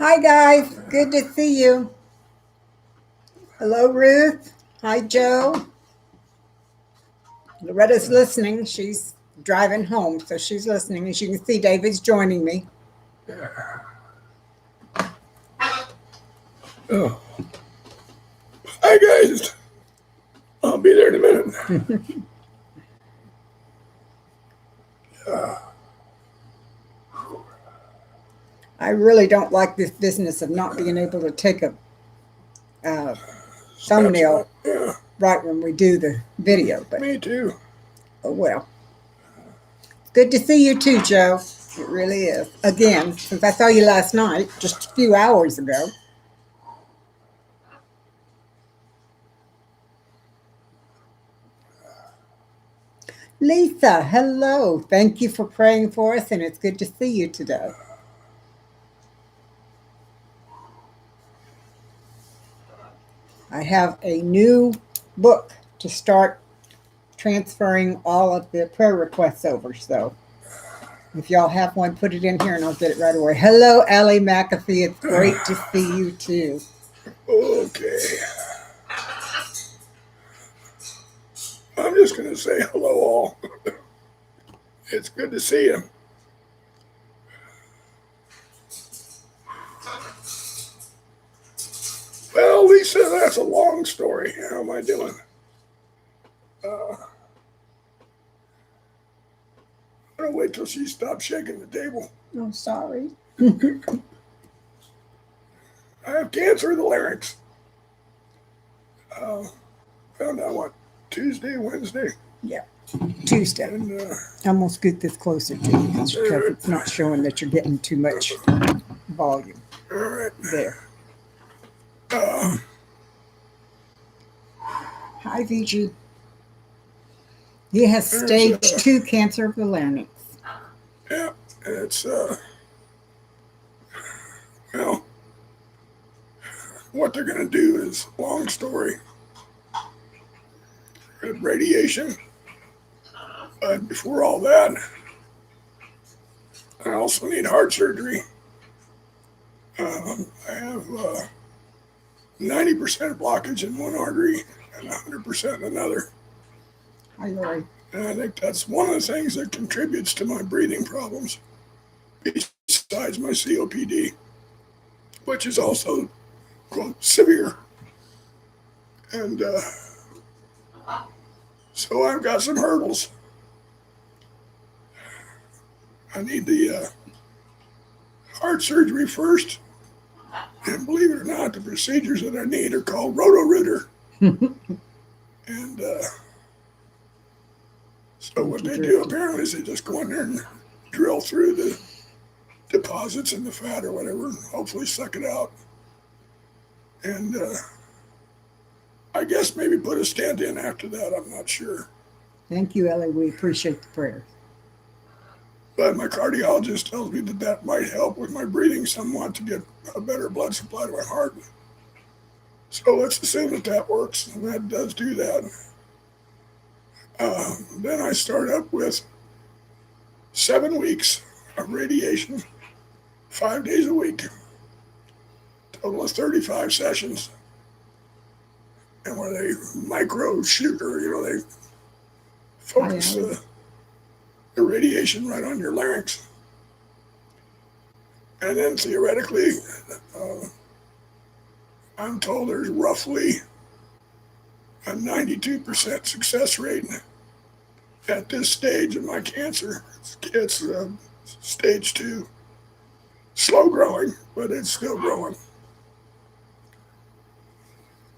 Hi, guys. Good to see you. Hello, Ruth. Hi, Joe. Loretta's listening. She's driving home, so she's listening. As you can see, David's joining me. Oh, hi guys. I'll be there in a minute. I really don't like this business of not being able to take a thumbnail Yeah, right when we do the video, but me too. oh well. Good to see you too, Joe. It really is. Again, since I saw you last night, just a few hours ago. Lisa, hello. Thank you for praying for us, and it's good to see you today. I have a new book to start transferring all of the prayer requests over. So if y'all have one, put it in here and I'll get it right away. Hello, Allie McAfee. It's great to see you too. Okay. I'm just going to say hello, all. It's good to see you. Well, Lisa, that's a long story. How am I doing? I'm going to wait till she stops shaking the table. Oh, sorry. I have cancer of the larynx. Found out what, Tuesday, Wednesday? Yeah, Tuesday. And I'm going to scoot this closer to you because it's not showing that you're getting too much volume. all right. There. Hi, VG. He has stage 2 cancer of the larynx. Yeah, it's, well, what they're going to do is, long story, radiation. But before all that, I also need heart surgery. I have 90% blockage in one artery and 100% in another. Hi, Lori. And I think that's one of the things that contributes to my breathing problems, besides my COPD, which is also, quote, severe. And so I've got some hurdles. I need the heart surgery first. And believe it or not, the procedures that I need are called Roto-Rooter. And so what they do apparently is they just go in there and drill through the deposits in the fat or whatever, and hopefully suck it out. And I guess maybe put a stent in after that. I'm not sure. Thank you, Ellie. We appreciate the prayer. But my cardiologist tells me that that might help with my breathing somewhat to get a better blood supply to my heart. So let's assume that that works, and that does do that. Then I start up with 7 weeks of radiation, 5 days a week, total of 35 sessions. And where they micro shoot, or they focus the radiation right on your larynx. And then theoretically, I'm told there's roughly a 92% success rate at this stage of my cancer. It's stage 2. Slow growing, but it's still growing.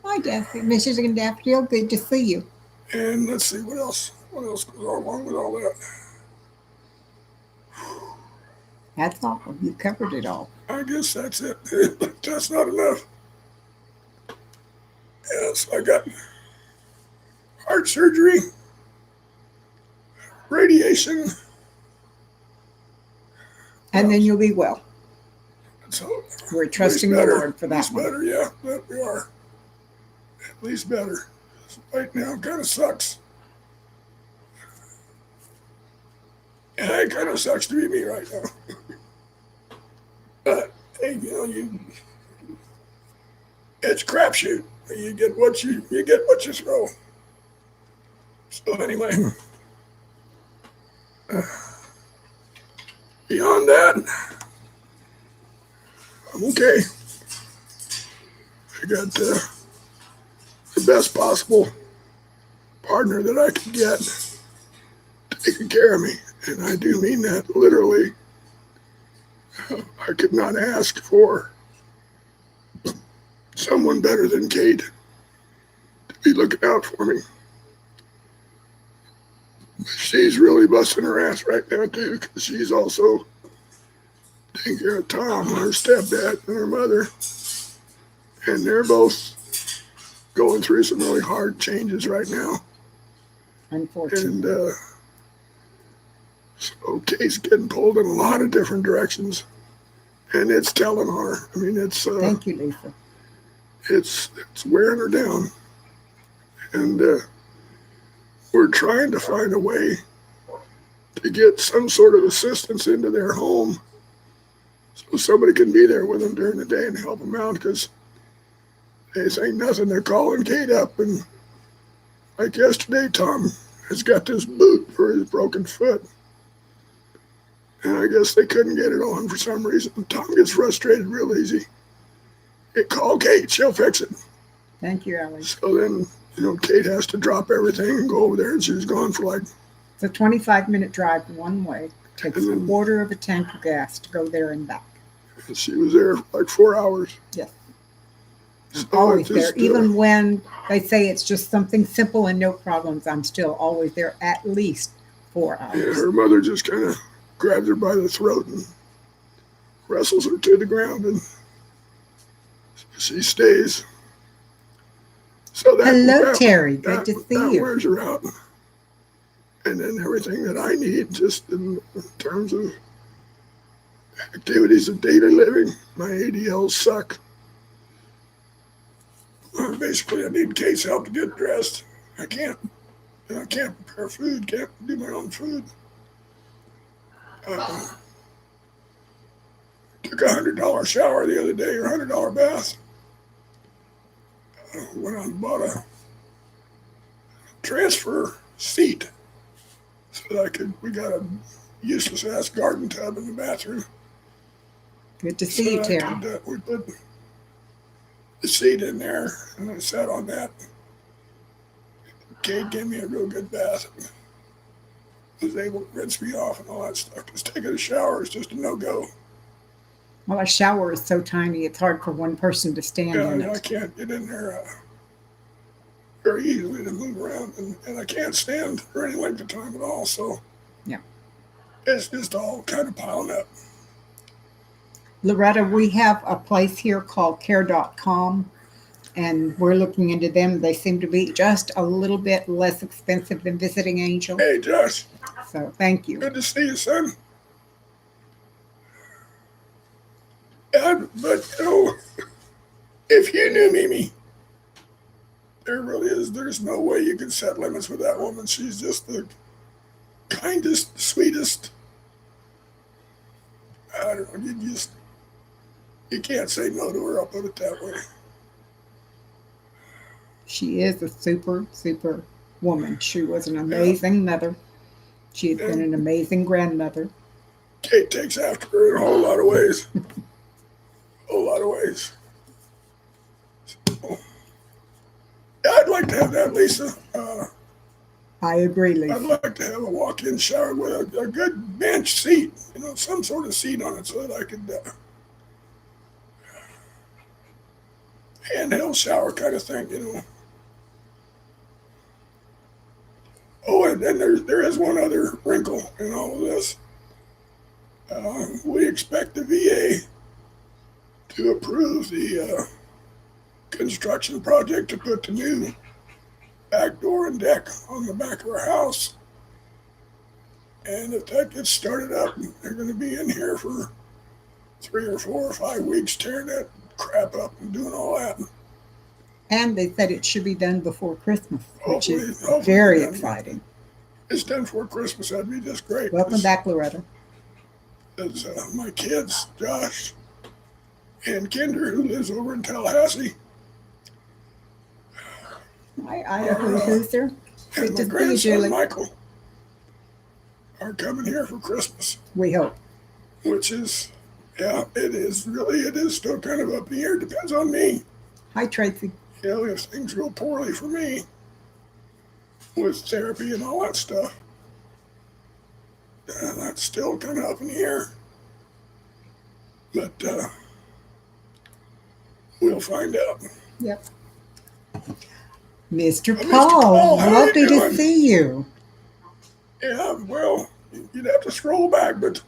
Hi, Mrs. Daffodil. Good to see you. And let's see, what else goes along with all that? That's all. You covered it all. I guess that's it. That's not enough. Yes, I got heart surgery, radiation. And then you'll be well. So we're trusting the Lord for that one. Better, yeah, that we are. At least better. Right now, it kind of sucks. And it kind of sucks to be me right now. But hey, it's crapshoot. You get what you get what you throw. So anyway, beyond that, I'm okay. I got the best possible partner that I could get taking care of me, and I do mean that literally. I could not ask for someone better than Kate to be looking out for me. She's really busting her ass right now too, because she's also taking care of Tom, her stepdad, and her mother, and they're both going through some really hard changes right now. Unfortunately. And so Kate's getting pulled in a lot of different directions, and it's telling on her. I mean, it's Thank you, Lisa. It's wearing her down, and we're trying to find a way to get some sort of assistance into their home so somebody can be there with them during the day and help them out, because they say nothing. They're calling Kate up, and like yesterday, Tom has got this boot for his broken foot, and I guess they couldn't get it on for some reason. Tom gets frustrated real easy. Hey, call Kate, she'll fix it. Thank you, Ellie. So then, Kate has to drop everything and go over there, and she was gone for like... It's a 25-minute drive one way. Takes a quarter of a tank of gas to go there and back. And she was there for like 4 hours. Yes. So Always there. Even when they say it's just something simple and no problems, I'm still always there at least 4 hours. Yeah, her mother just kind of grabs her by the throat and wrestles her to the ground, and she stays. So Hello, Terry. Good to see that you. wears her out. And then everything that I need, just in terms of activities of daily living, my ADLs suck. Basically, I need Kate's help to get dressed. I can't prepare food, can't do my own food. Took a $100 shower the other day, or $100 bath. Went out and bought a transfer seat so that we got a useless ass garden tub in the bathroom. Good to see you, Terry. We put the seat in there, and I sat on that. Kate gave me a real good bath. Was able to rinse me off and all that stuff. Because taking a shower is just a no-go. Well, a shower is so tiny, it's hard for one person to stand in it. I can't get in there very easily to move around, and I can't stand for any length of time at all. So yeah, it's just all kind of piling up. Loretta, we have a place here called care.com, and we're looking into them. They seem to be just a little bit less expensive than Visiting Angel. Hey, Josh. So thank you. Good to see you, son. But, if you knew Mimi, there's no way you can set limits with that woman. She's just the kindest, sweetest. I don't know, you can't say no to her, I'll put it that way. She is a super, super woman. She was an amazing mother. She has been an amazing grandmother. Kate takes after her in a whole lot of ways. So, I'd like to have that, Lisa. I agree, Lisa. I'd like to have a walk-in shower with a good bench seat, some sort of seat on it so that I could handheld shower kind of thing, Oh, and then there is one other wrinkle in all of this. We expect the VA to approve the construction project to put the new back door and deck on the back of our house. And if that gets started up, they're going to be in here for 3 or 4 or 5 weeks tearing that crap up and doing all that. And they said it should be done before Christmas, which is Hopefully very exciting. It's done before Christmas. That'd be just great. Welcome back, Loretta. It's, my kids, Josh, And Kinder, who lives over in Tallahassee, Hi, Idaho Hoosier. and Good my to see you, grandson Julie. Michael are coming here for Christmas, We hope. which is, yeah, it is still kind of up in the air. Depends on me. Hi, Tracy. You know, if things go poorly for me with therapy and all that stuff, that's still kind of up in the air. But we'll find out. Yep. Mr. Mr. Paul, Paul, how you lovely to doing? see you. Yeah, well, you'd have to scroll back, but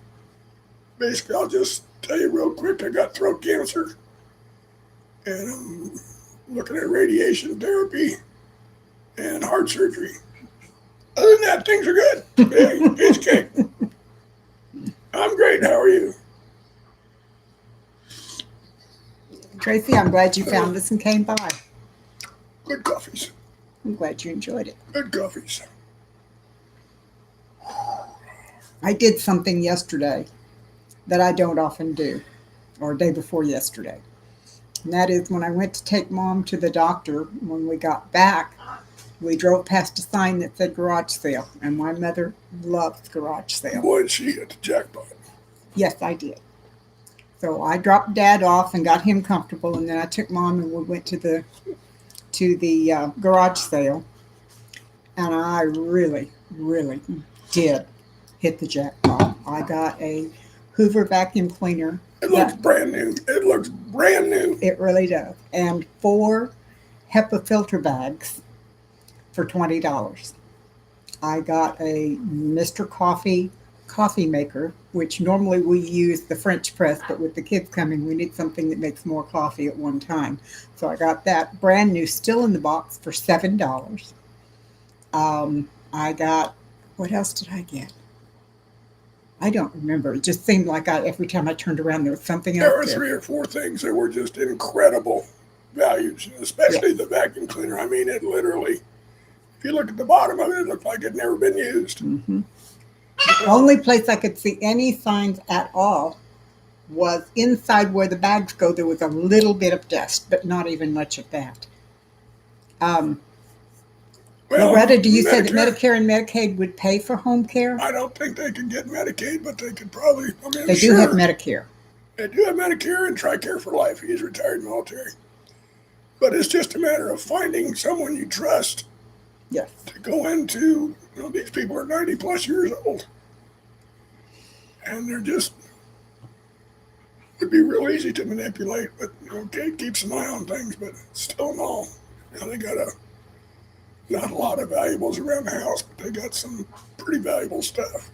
basically, I'll just tell you real quick. I got throat cancer, and I'm looking at radiation therapy and heart surgery. Other than that, things are good. Hey, it's cake. I'm great. How are you? Tracy, I'm glad you found us and came by. Good coffees. I'm glad you enjoyed it. Good coffees. I did something yesterday that I don't often do, or day before yesterday. And that is when I went to take Mom to the doctor, when we got back, we drove past a sign that said garage sale. And my mother loves garage sale. Boy, did she hit the jackpot. Yes, I did. So I dropped Dad off and got him comfortable, and then I took Mom and we went to the garage sale. And I really, really did hit the jackpot. I got a Hoover vacuum cleaner. It looks brand new. It looks brand new. It really does. And 4 HEPA filter bags for $20. I got a Mr. Coffee maker, which normally we use the French press, but with the kids coming, we need something that makes more coffee at one time. So I got that brand new, still in the box, for $7. I got, what else did I get? I don't remember. It just seemed like every time I turned around, there was something There were else there. 3 or 4 things that were just incredible values, especially the vacuum cleaner. I mean, it literally, if you look at the bottom of it, it looked like it never been used. Mm-hmm. The only place I could see any signs at all was inside where the bags go. There was a little bit of dust, but not even much of that. Loretta, do you say that Medicare and Medicaid would pay for home care? I don't think they could get Medicaid, but they could probably. I mean, They do have Medicare. They do have Medicare and TRICARE for life. He's retired military. But it's just a matter of finding someone you trust. Yes. To go into, these people are 90 plus years old. And they're just, would be real easy to manipulate. But, Kate keeps an eye on things, but still no. They got not a lot of valuables around the house, but they got some pretty valuable stuff.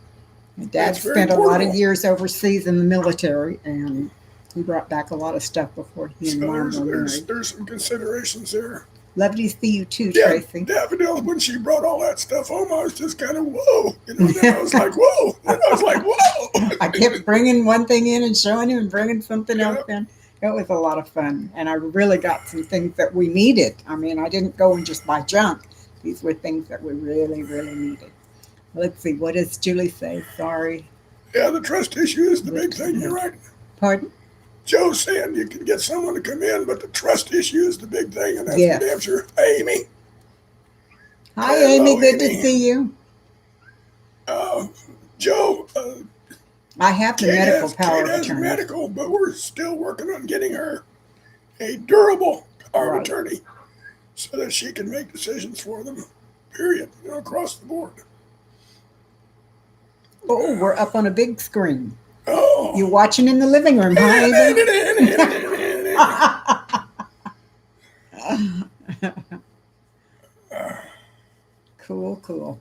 My dad spent a lot of years overseas in the military, and he brought back a lot of stuff before he and Mom were married. There's some considerations there. Lovely to see you too, Yeah, Tracy. Daffodil, when she brought all that stuff home, I was just kind of, whoa. Then I was like, whoa. Then I was like, whoa. I kept bringing one thing in and showing him and bringing something else in. It was a lot of fun, and I really got some things that we needed. I mean, I didn't go and just buy junk. These were things that we really, really needed. Let's see, what does Julie say? Sorry. Yeah, the trust issue is the big thing. You're right. Pardon? Joe's saying you can get someone to come in, but the trust issue is the big thing, and that's Yes. the damn sure. Hey, Amy. Hi, Hello, Amy. Good Amy. to see you. Joe, I have the medical power of Kate has attorney. medical, but we're still working on getting her a durable power of attorney so that she can make decisions for them, period, across the board. Oh, we're up on a big screen. Oh. You're watching in the living room, huh, Amy? Cool.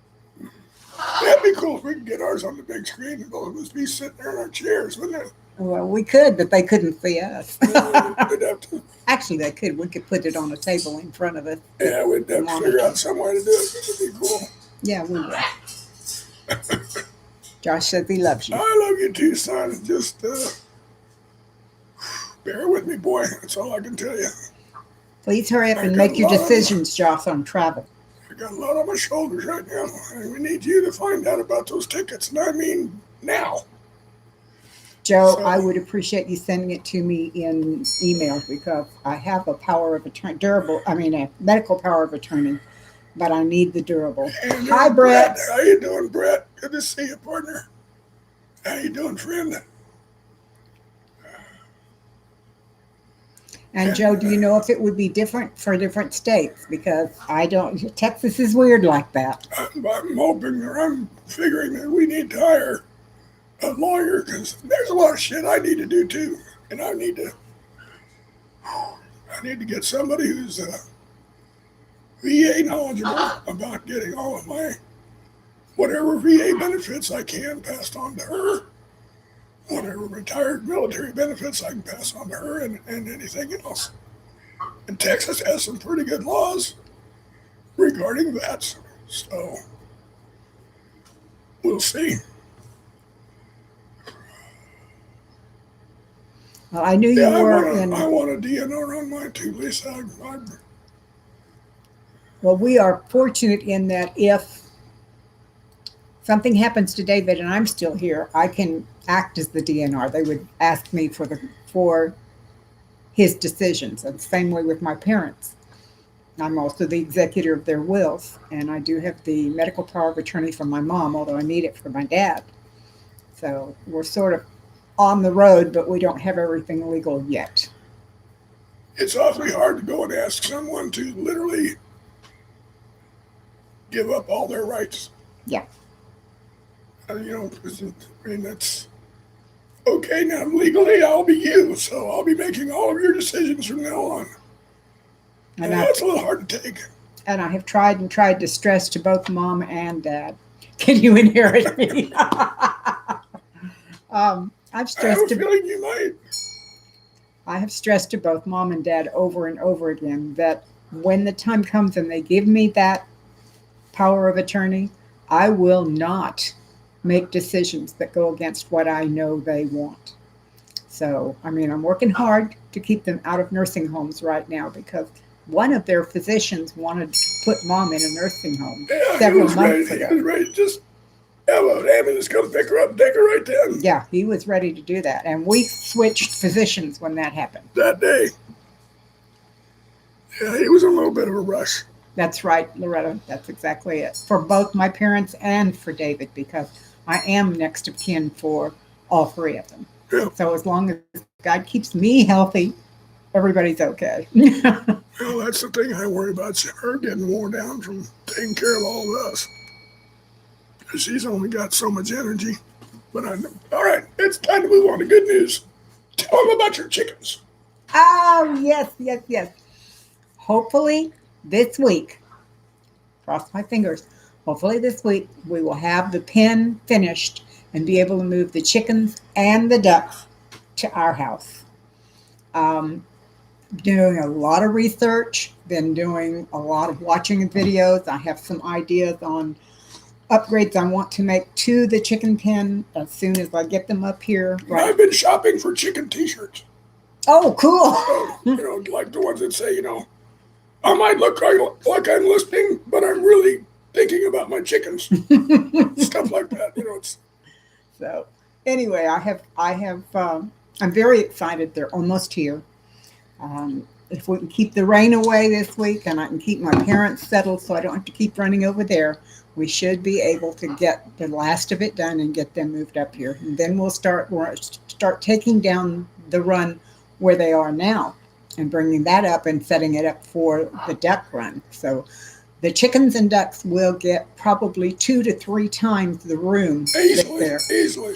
That'd be cool if we could get ours on the big screen and both of us be sitting there in our chairs, wouldn't it? Well, we could, but they couldn't see us. We'd have to, Actually, they could. We could put it on a table in front of us. yeah, we'd have to figure out some way to do it. It'd be cool. Yeah, we will. Josh says he loves you. I love you too, son. Just bear with me, boy. That's all I can tell you. Please hurry up and make your decisions, Josh, on travel. I got a lot on my shoulders right now. And we need you to find out about those tickets. And I mean now. Joe, So, I would appreciate you sending it to me in email because I have a power of attorney, a medical power of attorney, but I need the durable. and Hi, there's Brett. Brett. How you doing, Brett? Good to see you, partner. How you doing, friend? And Joe, And do you know if it would be different for different states? Because I don't, Texas is weird like that. I'm hoping, or I'm figuring that we need to hire a lawyer because there's a lot of shit I need to do too, and I need to get somebody who's VA knowledgeable about getting all of my whatever VA benefits I can passed on to her, whatever retired military benefits I can pass on to her, and anything else. And Texas has some pretty good laws regarding that, so we'll see. Well, I knew Yeah, you were in. I want a DNR on mine too, Lisa. Well, we are fortunate in that if something happens to David and I'm still here, I can act as the DNR. They would ask me for his decisions. And the same way with my parents. I'm also the executor of their wills, and I do have the medical power of attorney for my mom, although I need it for my dad. So we're sort of on the road, but we don't have everything legal yet. It's awfully hard to go and ask someone to literally give up all their rights. Yeah. That's okay. Now legally, I'll be you, so I'll be making all of your decisions from now on. And that's a little hard to take. And I have tried to stress to both mom and dad, can you inherit me? I've stressed to feeling you might. I have stressed to both mom and dad over and over again that when the time comes and they give me that power of attorney, I will not make decisions that go against what I know they want. So, I'm working hard to keep them out of nursing homes right now because one of their physicians wanted to put mom in a nursing home several months ago. He was ready to just have an ambulance come pick her up and take her right then. Yeah, he was ready to do that. And we switched physicians when that happened. That day. Yeah, he was in a little bit of a rush. That's right, Loretta. That's exactly it. For both my parents and for David, because I am next of kin for all three of them. Yeah. So as long as God keeps me healthy, everybody's okay. Well, that's the thing I worry about. Her getting worn down from taking care of all of us. She's only got so much energy. But all right, it's time to move on to good news. Tell them about your chickens. Oh, yes. Hopefully this week, cross my fingers, hopefully this week we will have the pen finished and be able to move the chickens and the ducks to our house. Doing a lot of research, been doing a lot of watching videos. I have some ideas on upgrades I want to make to the chicken pen as soon as I get them up here. Right. I've been shopping for chicken t-shirts. Oh, cool. So, like the ones that say, I might look like I'm listening, but I'm really thinking about my chickens. Stuff like that. So anyway, I'm very excited. They're almost here. If we can keep the rain away this week and I can keep my parents settled so I don't have to keep running over there, we should be able to get the last of it done and get them moved up here. And then we'll start taking down the run where they are now and bringing that up and setting it up for the duck run. So the chickens and ducks will get probably 2 to 3 times the room easily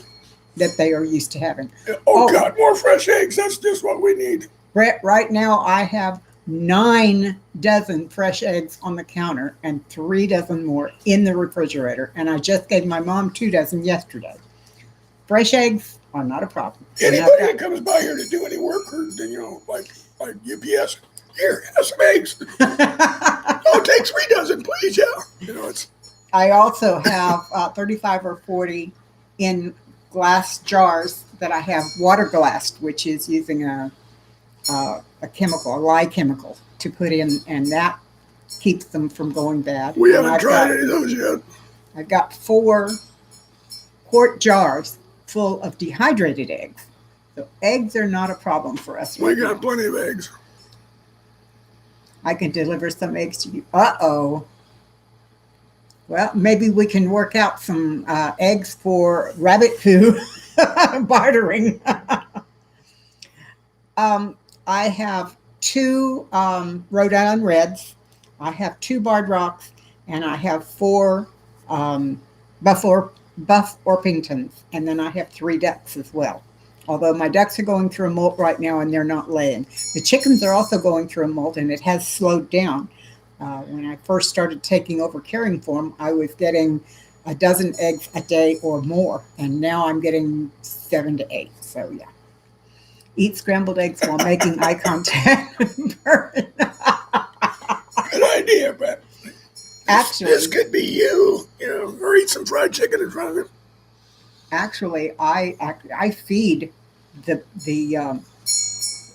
that they are used to having. Oh, God, more fresh eggs. That's just what we need. Brett, right now I have 9 dozen fresh eggs on the counter and 3 dozen more in the refrigerator. And I just gave my mom 2 dozen yesterday. Fresh eggs are not a problem. Anybody that comes by here to do any work or, like UPS, here, have some eggs. Take 3 dozen, please, yeah. I also have 35 or 40 in glass jars that I have water glassed, which is using a lye chemical to put in, and that keeps them from going bad. We haven't tried any of those yet. I've got 4 quart jars full of dehydrated eggs. So eggs are not a problem for us We right got now. plenty of eggs. I can deliver some eggs to you. Uh-oh. Well, maybe we can work out some eggs for rabbit food bartering. I have two Rhode Island Reds. I have two Barred Rocks, and I have four um, Buff Orpingtons, and then I have three ducks as well. Although my ducks are going through a molt right now and they're not laying. The chickens are also going through a molt and it has slowed down. When I first started taking over caring for them, I was getting a dozen eggs a day or more, and now I'm getting 7 to 8. So yeah, eat scrambled eggs while making eye contact. Good idea, but Actually, this could be you, or eat some fried chicken in front of him. Actually, I feed the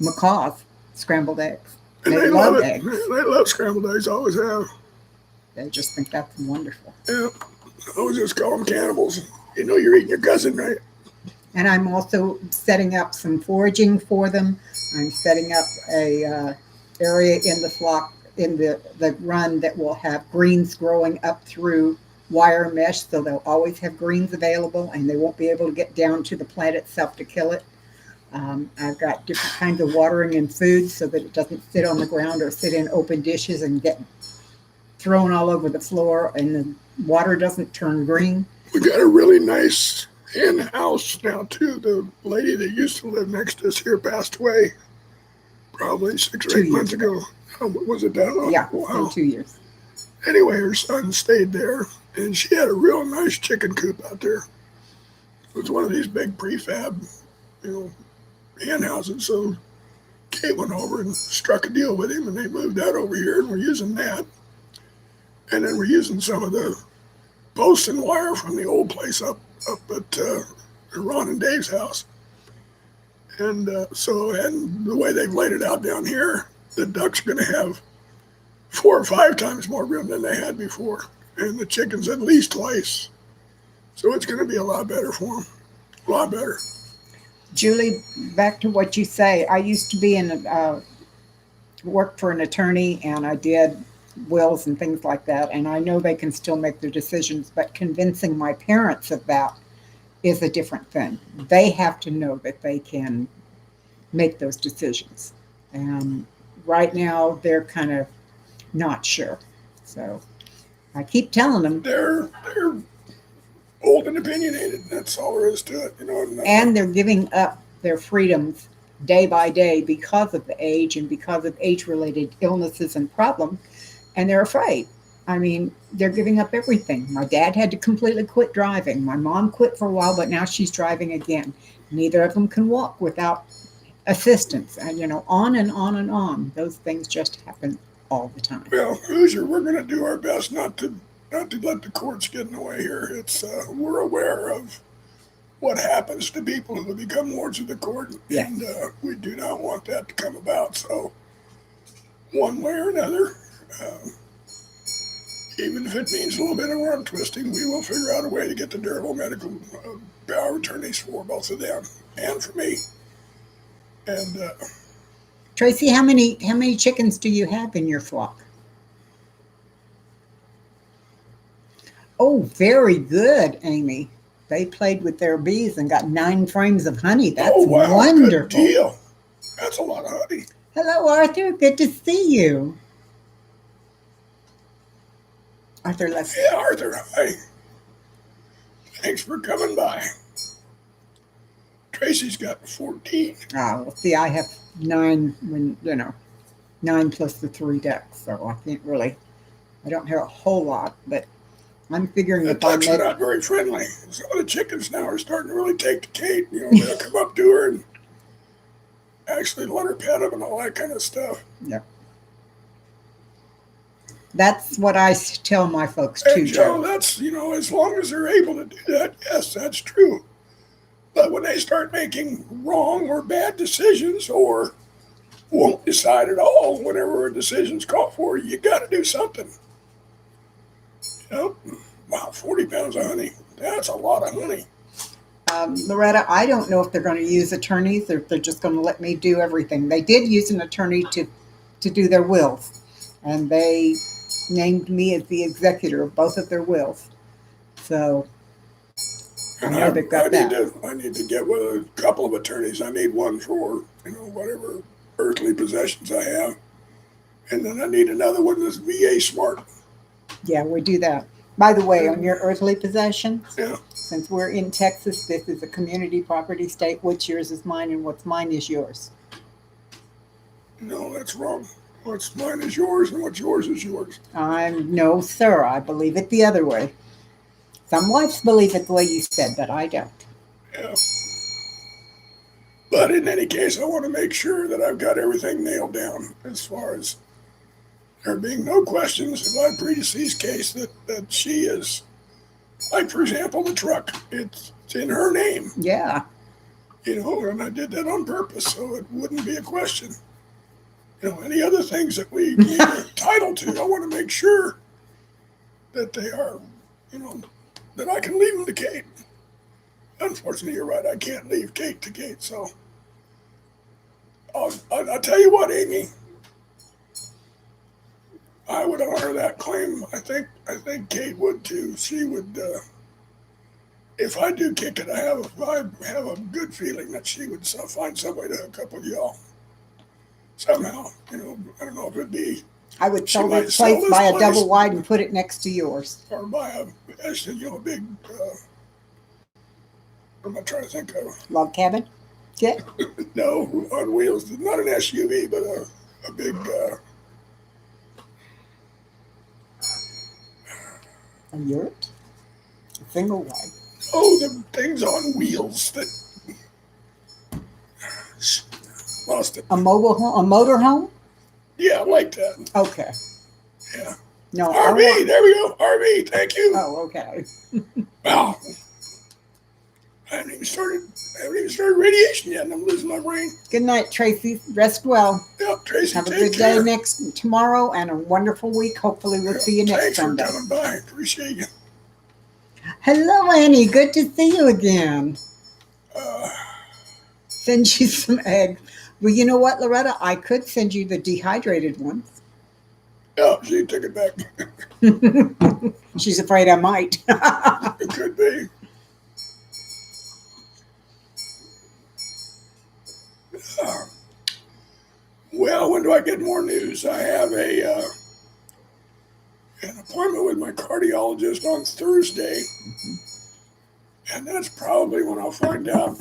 macaws scrambled eggs. And They love love it. eggs. They love scrambled eggs, always have. They just think that's wonderful. Yeah, I always just call them cannibals. You know you're eating your cousin, right? And I'm also setting up some foraging for them. I'm setting up a area in the flock in the run that will have greens growing up through wire mesh, so they'll always have greens available, and they won't be able to get down to the plant itself to kill it. I've got different kinds of watering and food so that it doesn't sit on the ground or sit in open dishes and get thrown all over the floor, and the water doesn't turn green. We got a really nice hen house now too. The lady that used to live next to us here passed away probably 6 or 8 months ago. Oh, was it that long? Yeah, Wow. 2 years. Anyway, her son stayed there, and she had a real nice chicken coop out there. It was one of these big prefab, hen houses. So Kate went over and struck a deal with him, and they moved that over here, and we're using that. And then we're using some of the posts and wire from the old place up at Ron and Dave's house. And and the way they've laid it out down here, the ducks are going to have 4 or 5 times more room than they had before, and the chickens at least twice. So it's going to be a lot better for them, a lot better. Julie, back to what you say. I used to be worked for an attorney, and I did wills and things like that. And I know they can still make their decisions, but convincing my parents of that is a different thing. They have to know that they can make those decisions. And right now, they're kind of not sure. So I keep telling them. They're old and opinionated. That's all there is to it, And they're giving up their freedoms day by day because of the age and because of age-related illnesses and problems, and they're afraid. I mean, they're giving up everything. My dad had to completely quit driving. My mom quit for a while, but now she's driving again. Neither of them can walk without assistance, and on and on and on. Those things just happen all the time. Well, Hoosier, we're going to do our best not to let the courts get in the way here. It's we're aware of what happens to people who become wards of the court, Yes. and we do not want that to come about. So, one way or another, even if it means a little bit of arm twisting, we will figure out a way to get the durable medical power of attorneys for both of them and for me. And Tracy, how many chickens do you have in your flock? Oh, very good, Amy. They played with their bees and got 9 frames of honey. That's wow, wonderful. Good deal. That's a lot of honey. Hello, Arthur. Good to see you. Arthur, let's. Yeah, Arthur, hi. Thanks for coming by. Tracy's got 14. Oh, see, I have 9 9 plus the 3 ducks, so I can't really. I don't have a whole lot, but I'm figuring The if I ducks are make. not very friendly. Some of the chickens now are starting to really take to Kate. They'll come up to her and actually let her pet them and all that kind of stuff. Yeah. That's what I tell my folks And too, Joe, Joe. that's, as long as they're able to do that, yes, that's true. But when they start making wrong or bad decisions or won't decide at all whenever a decision's called for, you got to do something. Wow, 40 pounds of honey. That's a lot of honey. Loretta, I don't know if they're going to use attorneys or if they're just going to let me do everything. They did use an attorney to do their wills, and they named me as the executor of both of their wills. So I And know they've got that. I need to get with a couple of attorneys. I need one for, whatever earthly possessions I have. And then I need another one that's VA smart. Yeah, we do that. By the way, on your earthly possessions, Yeah. since we're in Texas, this is a community property state. What's yours is mine, and what's mine is yours. No, that's wrong. What's mine is yours, and what's yours is yours. No, sir. I believe it the other way. Some wives believe it the way you said, but I don't. Yeah. But in any case, I want to make sure that I've got everything nailed down as far as there being no questions in my predeceased case that she is, like, for example, the truck. It's in her name. Yeah. And I did that on purpose so it wouldn't be a question. Any other things that we need a title to, I want to make sure that they are, that I can leave them to Kate. Unfortunately, you're right. I can't leave Kate to Kate. So I'll tell you what, Amy. I would honor that claim. I think Kate would too. She would. If I do kick it, I have a good feeling that she would find some way to hook up with y'all. Somehow, I don't know if it'd be. I would sell this place, buy a double wide, and put it next to yours. Or buy a big. What am I trying to think of? Log cabin? Yeah. No, on wheels. Not an SUV, but a big. A yurt? A single wide. Oh, the things on wheels that. Lost it. A mobile home? A motor home? Yeah, I like that. Okay. Yeah. No. RV. There we go. RV. Thank you. Oh, okay. Wow. I haven't even started radiation yet, and I'm losing my brain. Good night, Tracy. Rest well. Yeah, Tracy. Have a good day tomorrow and a wonderful week. Hopefully, we'll see you next Sunday. Thanks for coming by. Appreciate you. Hello, Annie. Good to see you again. Send you some eggs. Well, you know what, Loretta? I could send you the dehydrated ones. Yeah, she took it back. She's afraid I might. It could be. Well, when do I get more news? I have an appointment with my cardiologist on Thursday, and that's probably when I'll find out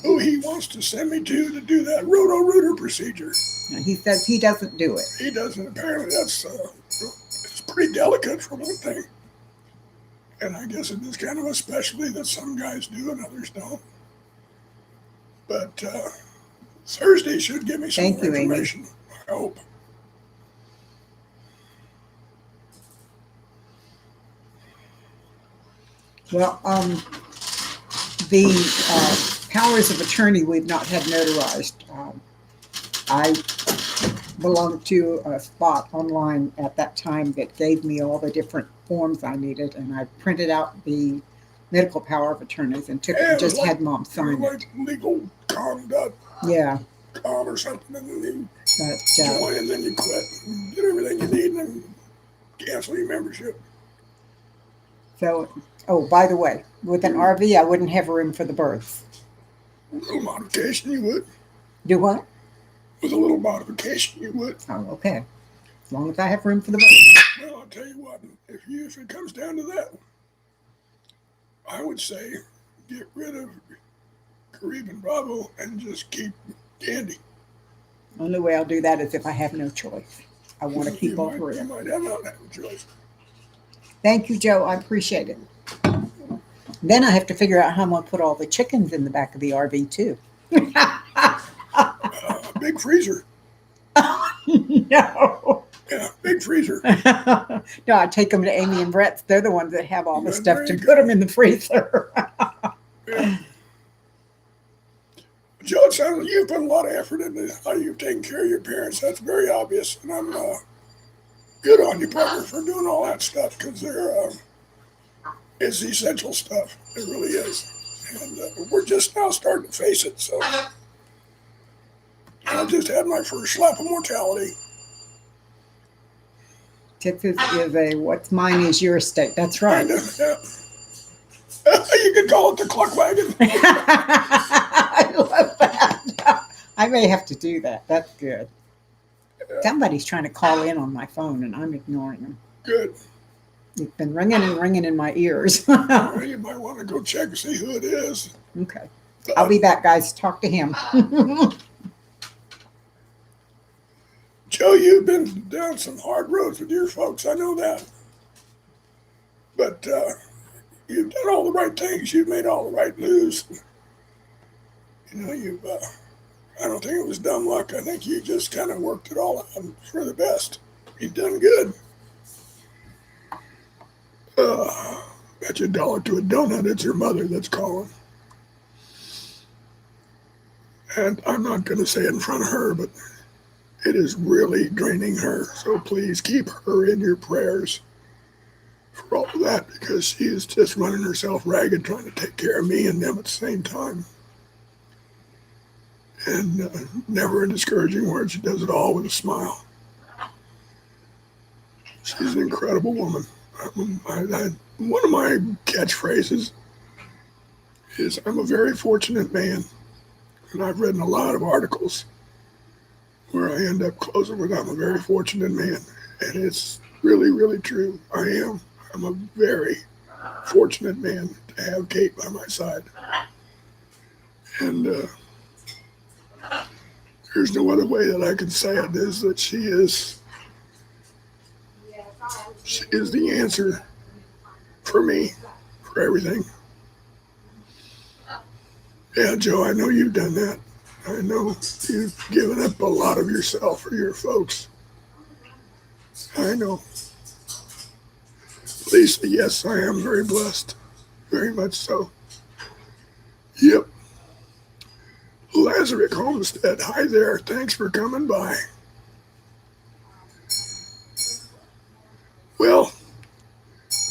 who he wants to send me to do that roto-rooter procedure. He says he doesn't do it. He doesn't. Apparently, that's it's pretty delicate for one thing, and I guess it is kind of a specialty that some guys do and others don't. But Thursday should give me some more information. Amy. I hope. Well, the powers of attorney we've not had notarized. I belonged to a spot online at that time that gave me all the different forms I needed, and I printed out the medical power of attorneys and took it and just had Mom sign it. Legal com.com or something, and then you join and then you quit, and get everything you need, and then cancel your membership. So, by the way, with an RV, I wouldn't have room for the birds. With a little modification, you would. Do what? With a little modification, you would. Oh, okay. As long as I have room for the birds. Well, I'll tell you what, if it comes down to that, I would say get rid of Carib and Bravo and just keep Candy. The only way I'll do that is if I have no choice. I want to keep all three. You might not have a choice. Thank you, Joe. I appreciate it. Then I have to figure out how I'm going to put all the chickens in the back of the RV, too. Big freezer. No. Yeah, big freezer. No, I take them to Amy and Brett's. They're the ones that have all the stuff to put them in the freezer. Yeah. Joe, it sounds like you've put a lot of effort into how you've taken care of your parents. That's very obvious. And I'm good on you, partner, for doing all that stuff, because It's essential stuff. It really is. And we're just now starting to face it. So I just had my first slap of mortality. Tits is a what's mine is your estate. That's right. Yeah. You could call it the cluck wagon. I love that. I may have to do that. That's good. Yeah. Somebody's trying to call in on my phone and I'm ignoring them. Good. It's been ringing and ringing in my ears. Well, you might want to go check and see who it is. Okay. I'll be back, guys. Talk to him. Joe, you've been down some hard roads with your folks. I know that. But you've done all the right things. You've made all the right moves. You know, I don't think it was dumb luck. I think you just kind of worked it all out for the best. You've done good. Bet you $1 to a donut it's your mother that's calling. And I'm not going to say it in front of her, but it is really draining her. So please keep her in your prayers for all of that, because she is just running herself ragged trying to take care of me and them at the same time. And never a discouraging word. She does it all with a smile. She's an incredible woman. One of my catchphrases is, I'm a very fortunate man. And I've read in a lot of articles where I end up closing with, I'm a very fortunate man. And it's really, really true. I am. I'm a very fortunate man to have Kate by my side. And there's no other way that I can say it, is that she is the answer for me, for everything. Yeah, Joe, I know you've done that. I know you've given up a lot of yourself for your folks. I know. Lisa, yes, I am very blessed. Very much so. Yep. Lazarick Homestead, hi there. Thanks for coming by. Well,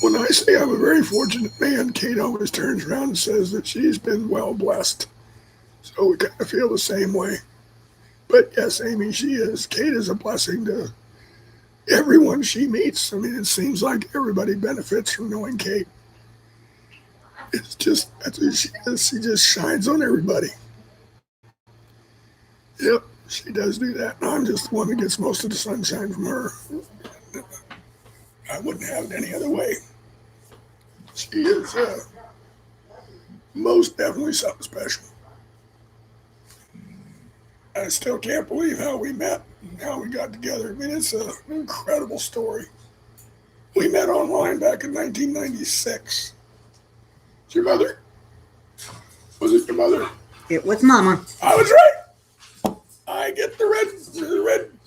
when I say I'm a very fortunate man, Kate always turns around and says that she's been well blessed. So we kind of feel the same way. But yes, Amy, she is. Kate is a blessing to everyone she meets. I mean, it seems like everybody benefits from knowing Kate. It's just, that's who she is. She just shines on everybody. Yep, she does do that. And I'm just the one that gets most of the sunshine from her. I wouldn't have it any other way. She is most definitely something special. I still can't believe how we met and how we got together. I mean, it's an incredible story. We met online back in 1996. It's your mother? Was it your mother? It was Mama. I was right. I get the red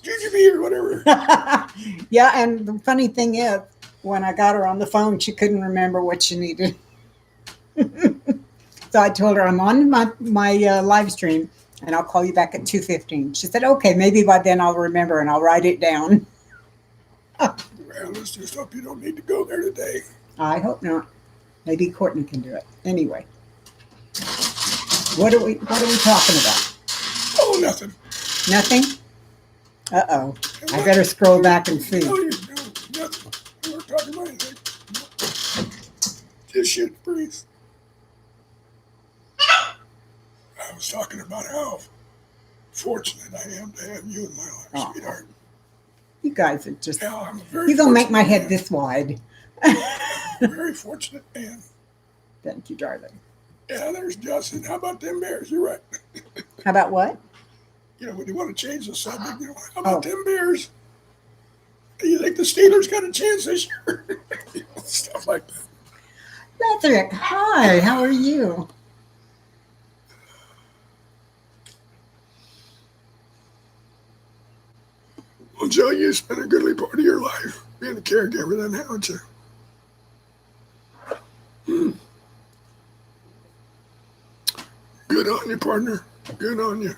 jujube or whatever. Yeah, and the funny thing is, when I got her on the phone, she couldn't remember what she needed. So I told her, I'm on my live stream, and I'll call you back at 2:15. She said, okay, maybe by then I'll remember, and I'll write it down. Well, let's just hope you don't need to go there today. I hope not. Maybe Courtney can do it. Anyway, what are we talking about? Oh, nothing. Nothing? Uh-oh. I better scroll back and see. No, nothing. We weren't talking about anything. Just shoot the breeze. I was talking about how fortunate I am to have you in my life, sweetheart. You guys are just, Yeah, I'm a very you're going to make my head man. this wide. I'm a very fortunate man. Thank you, darling. Yeah, there's Justin. How about them Bears? You're right. How about what? You know, when you want to change the subject, you know, how about them Bears? Do you think the Steelers got a chance this year? Stuff like that. Lazarick, hi, how are you? Well, Joe, you spent a goodly part of your life being a caregiver then, haven't you? Good on you, partner. Good on you.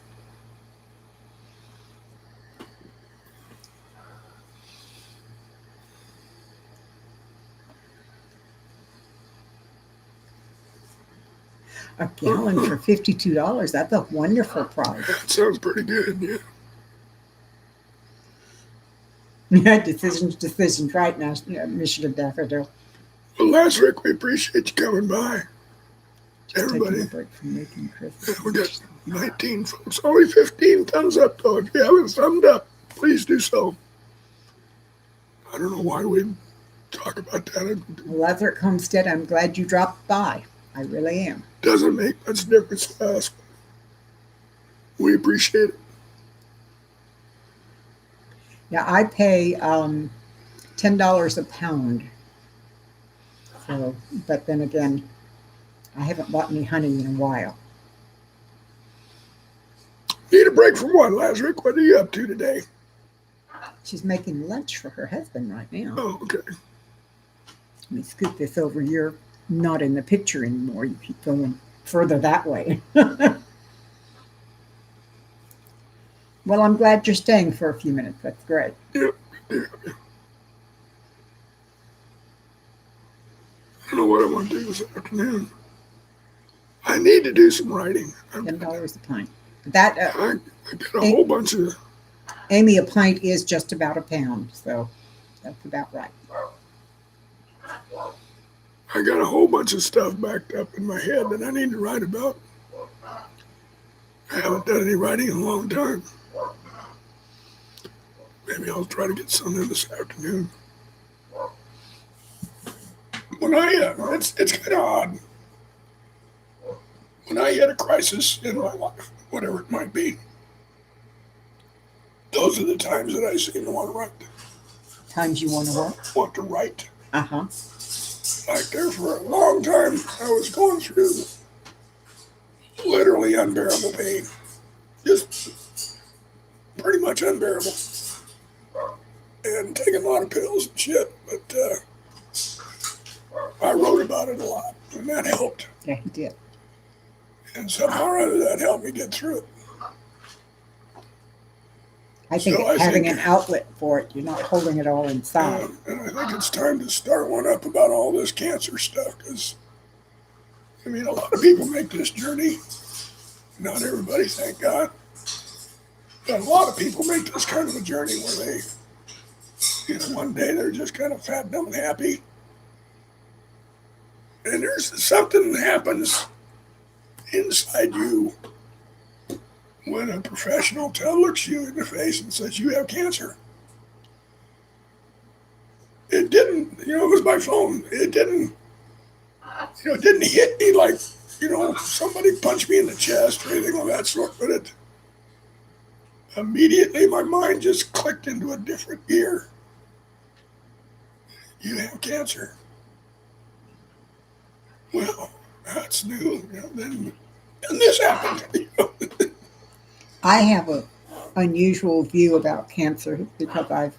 A gallon for $52. That's a wonderful price. That sounds pretty good, yeah. Yeah, decisions right now, Michigan Daffodil. Well, last Rick, we appreciate you coming by. Just Everybody. taking a break from making Christmas. We got 19 folks. Only 15 thumbs up, though. If you haven't thumbed up, please do so. I don't know why we talk about that. Lazarus Homestead, I'm glad you dropped by. I really am. Doesn't make much difference to us. We appreciate it. Yeah, I pay $10 a pound. So, but then again, I haven't bought any honey in a while. Need a break from what, Lazarus? What are you up to today? She's making lunch for her husband right now. Oh, okay. Let me scoot this over. You're not in the picture anymore. You keep going further that way. Well, I'm glad you're staying for a few minutes. That's great. Yeah. I don't know what I want to do this afternoon. I need to do some writing. $10 a pint. That I got a whole bunch of... Amy, a pint is just about a pound, so that's about right. I got a whole bunch of stuff backed up in my head that I need to write about. I haven't done any writing in a long time. Maybe I'll try to get something this afternoon. When it's kind of odd. When I hit a crisis in my life, whatever it might be, those are the times that I seem to want to write. Times you want to what? Want to write. Uh-huh. Like there for a long time, I was going through literally unbearable pain. Just pretty much unbearable. And taking a lot of pills and shit, but I wrote about it a lot, and that helped. Yeah, he did. And somehow or other that helped me get through it. I think having an outlet for it, you're not holding it all inside. And I think it's time to start one up about all this cancer stuff, because, I mean, a lot of people make this journey. Not everybody, thank God. But a lot of people make this kind of a journey where they, one day they're just kind of fat, dumb, and happy. And there's something that happens inside you when a professional looks you in the face and says you have cancer. It didn't, it was by phone. It didn't, it didn't hit me like, somebody punched me in the chest or anything of that sort, but it immediately my mind just clicked into a different gear. You have cancer. Well, that's new. Then this happened. I have an unusual view about cancer because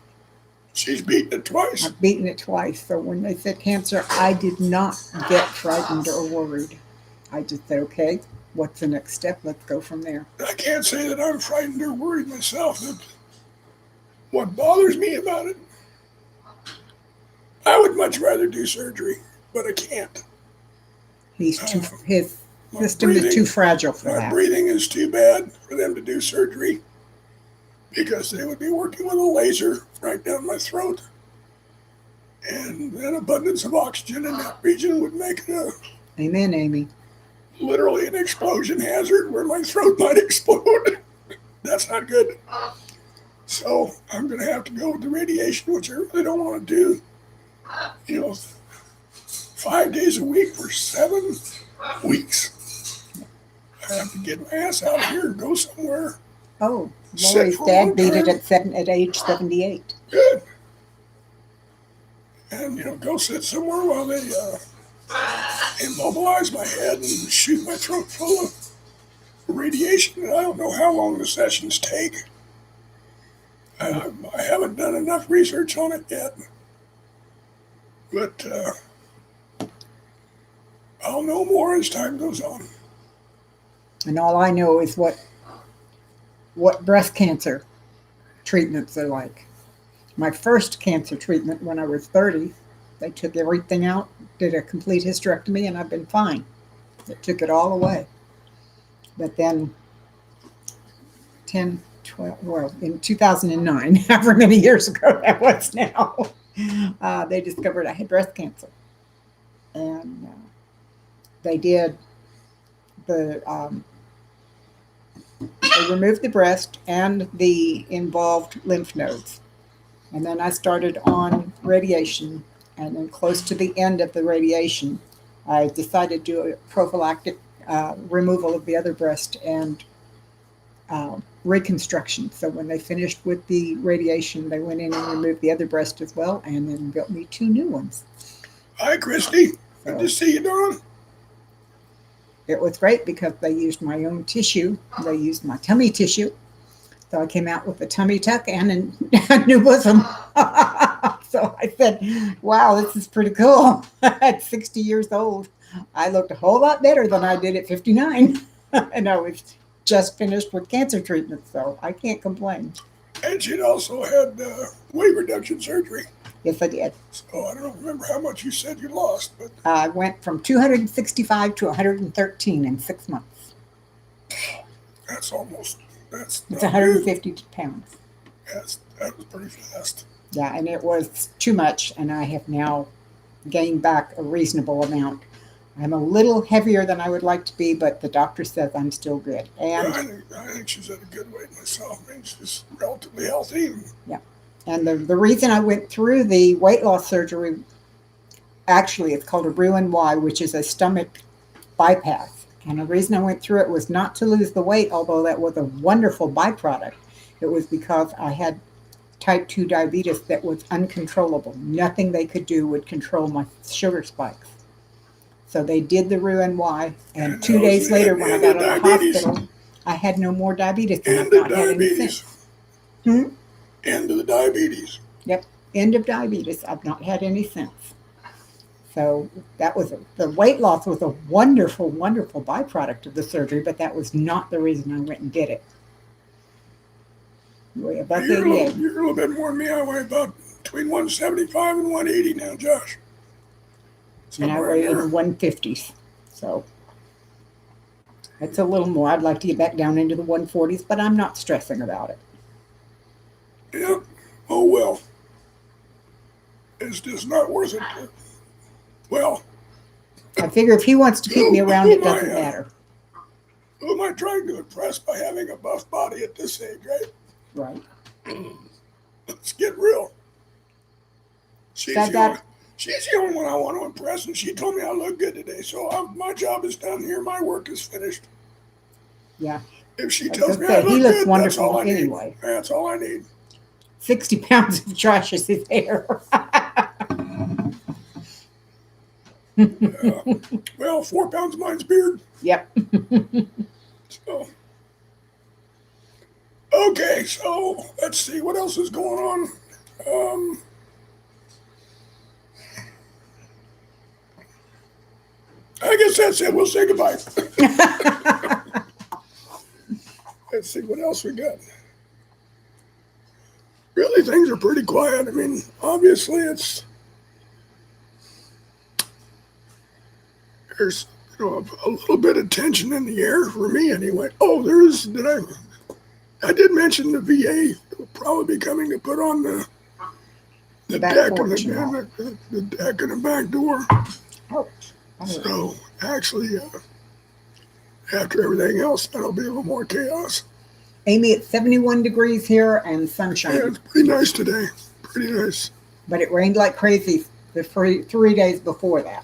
She's beaten it twice. I've beaten it twice. So when they said cancer, I did not get frightened or worried. I just said, okay, what's the next step? Let's go from there. I can't say that I'm frightened or worried myself. What bothers me about it, I would much rather do surgery, but I can't. His system is too fragile for that. My breathing is too bad for them to do surgery because they would be working with a laser right down my throat. And an abundance of oxygen in that region would make it Amen, Amy. Literally an explosion hazard where my throat might explode. That's not good. So I'm going to have to go with the radiation, which I really don't want to do. 5 days a week for 7 weeks. I have to get my ass out of here and go somewhere. Oh, Lori's dad beat it at age 78. Good. And, go sit somewhere while they immobilize my head and shoot my throat full of radiation. I don't know how long the sessions take. I haven't done enough research on it yet. But I'll know more as time goes on. And all I know is what breast cancer treatments are like. My first cancer treatment when I was 30, they took everything out, did a complete hysterectomy, and I've been fine. It took it all away. But then 10, 12, well, in 2009, however many years ago that was now, they discovered I had breast cancer. And they did they removed the breast and the involved lymph nodes. And then I started on radiation. And then close to the end of the radiation, I decided to do a prophylactic removal of the other breast and reconstruction. So when they finished with the radiation, they went in and removed the other breast as well, and then built me 2 new ones. Hi, Christy. So Good to see you, Dawn. it was great because they used my own tissue. They used my tummy tissue. So I came out with a tummy tuck and a new bosom. So I said, wow, this is pretty cool. At 60 years old, I looked a whole lot better than I did at 59. And I was just finished with cancer treatment, so I can't complain. And she'd also had weight reduction surgery. Yes, I did. So I don't remember how much you said you lost, but I went from 265 to 113 in 6 months. that's almost, It's 150 pounds. That was pretty fast. Yeah, and it was too much, and I have now gained back a reasonable amount. I'm a little heavier than I would like to be, but the doctor says I'm still good. And I think she's at a good weight myself. I mean, she's relatively healthy. And the reason I went through the weight loss surgery, actually, it's called a Roux-en-Y, which is a stomach bypass. And the reason I went through it was not to lose the weight, although that was a wonderful byproduct. It was because I had type 2 diabetes that was uncontrollable. Nothing they could do would control my sugar spikes. So they did the Roux-en-Y, and 2 days later, when I got out of the hospital, I had no more diabetes. And I've not had any since. End of the diabetes. Yep, end of diabetes. I've not had any since. So that was the weight loss was a wonderful, wonderful byproduct of the surgery, but that was not the reason I went and did it. You weigh about 88. You're a little bit more than me. I weigh about between 175 and 180 now, Josh. And I weigh in the 150s. So it's a little more. I'd like to get back down into the 140s, but I'm not stressing about it. Yeah. Oh, well. It's just not worth it. Well. I figure if he wants to keep me around, it doesn't matter. Who am I trying to impress by having a buff body at this age, right? Right. Let's get real. She's the only one I want to impress, and she told me I look good today. So my job is done here. My work is finished. Yeah. If she tells me I look he looks good, wonderful that's all I anyway. need. That's all I need. 60 pounds of Josh's hair. Well, 4 pounds of mine's beard. Yep. So, okay, so let's see what else is going on. I guess that's it. We'll say goodbye. Let's see what else we got. Really, things are pretty quiet. I mean, obviously, there's a little bit of tension in the air for me anyway. Oh, I did mention the VA will probably be coming to put on the deck and the deck and the back door. Oh. So actually, after everything else, that'll be a little more chaos. Amy, it's 71 degrees here and sunshine. Yeah, it's pretty nice today. Pretty nice. But it rained like crazy the 3 days before that.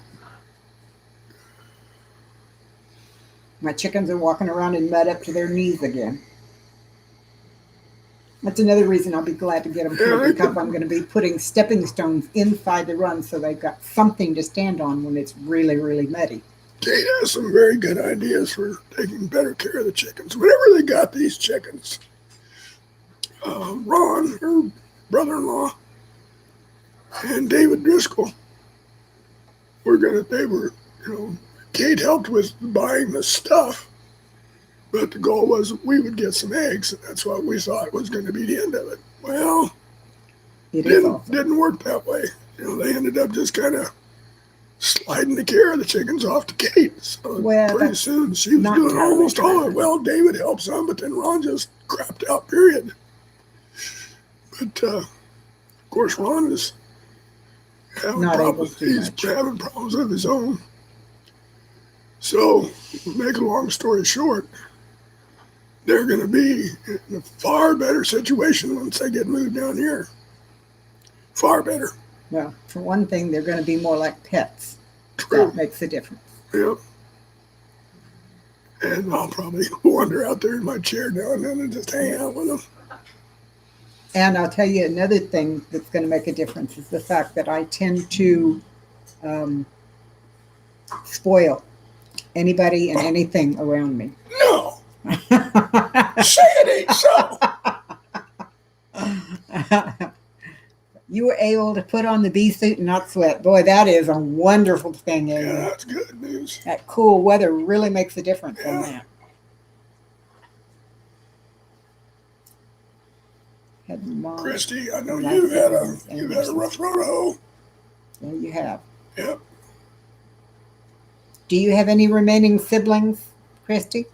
My chickens are walking around in mud up to their knees again. That's another reason I'll be glad to get them here, because I'm going to be putting stepping stones inside the run so they've got something to stand on when it's really, really muddy. Kate has some very good ideas for taking better care of the chickens. Whenever they got these chickens, Ron, her brother-in-law, and David Driscoll Kate helped with buying the stuff, but the goal was we would get some eggs, and that's what we thought was going to be the end of it. Well, it didn't work that way. They ended up just kind of sliding the care of the chickens off to Kate. So Well, pretty that's soon she was not doing entirely almost all of true. it. Well, David helped some, but then Ron just crapped out, period. But of course, Ron is having Not able problems. to do He's much. having problems of his own. So, make a long story short, they're going to be in a far better situation once they get moved down here. Far better. Well, for one thing, they're going to be more like pets. True. That makes a difference. Yep. And I'll probably wander out there in my chair now and then and just hang out with them. And I'll tell you another thing that's going to make a difference is the fact that I tend to spoil anybody and anything around me. No. Say it ain't so. You were able to put on the bee suit and not sweat. Boy, that is a wonderful thing, Amy. Yeah, that's good news. That cool weather really makes a difference on Yeah. that. Had mom, Christy, I know like you've had things a rough road to hoe. There you have. Yep. Do you have any remaining siblings, Christy?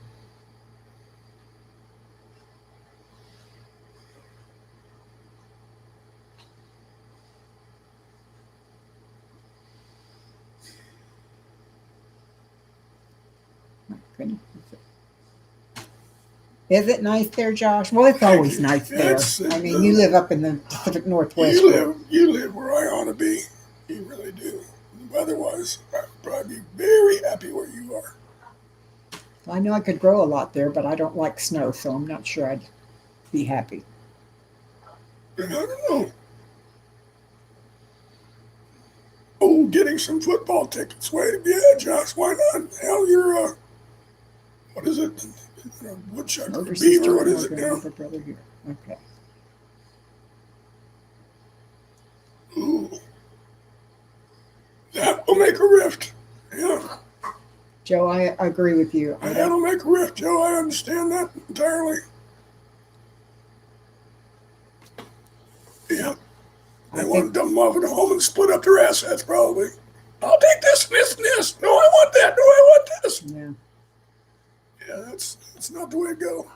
Is it nice there, Josh? Well, it's always nice there. I mean, you live up in the Pacific Northwest. You live where I ought to be. You really do. Otherwise, I'd probably be very happy where you are. I know I could grow a lot there, but I don't like snow, so I'm not sure I'd be happy. And I don't know. Oh, getting some football tickets. Wait, yeah, Josh, why not? Hell, you're what is it? Woodchuck or beaver? What is it now? Brother here. Okay. Ooh. That will make a rift. Yeah. Joe, I agree with you. That'll make a rift, Joe. I understand that entirely. Yeah. They want to dump them off at home and split up their assets, probably. I'll take this and this and this. No, I want that. No, I want this. Yeah. Yeah, that's not the way to go.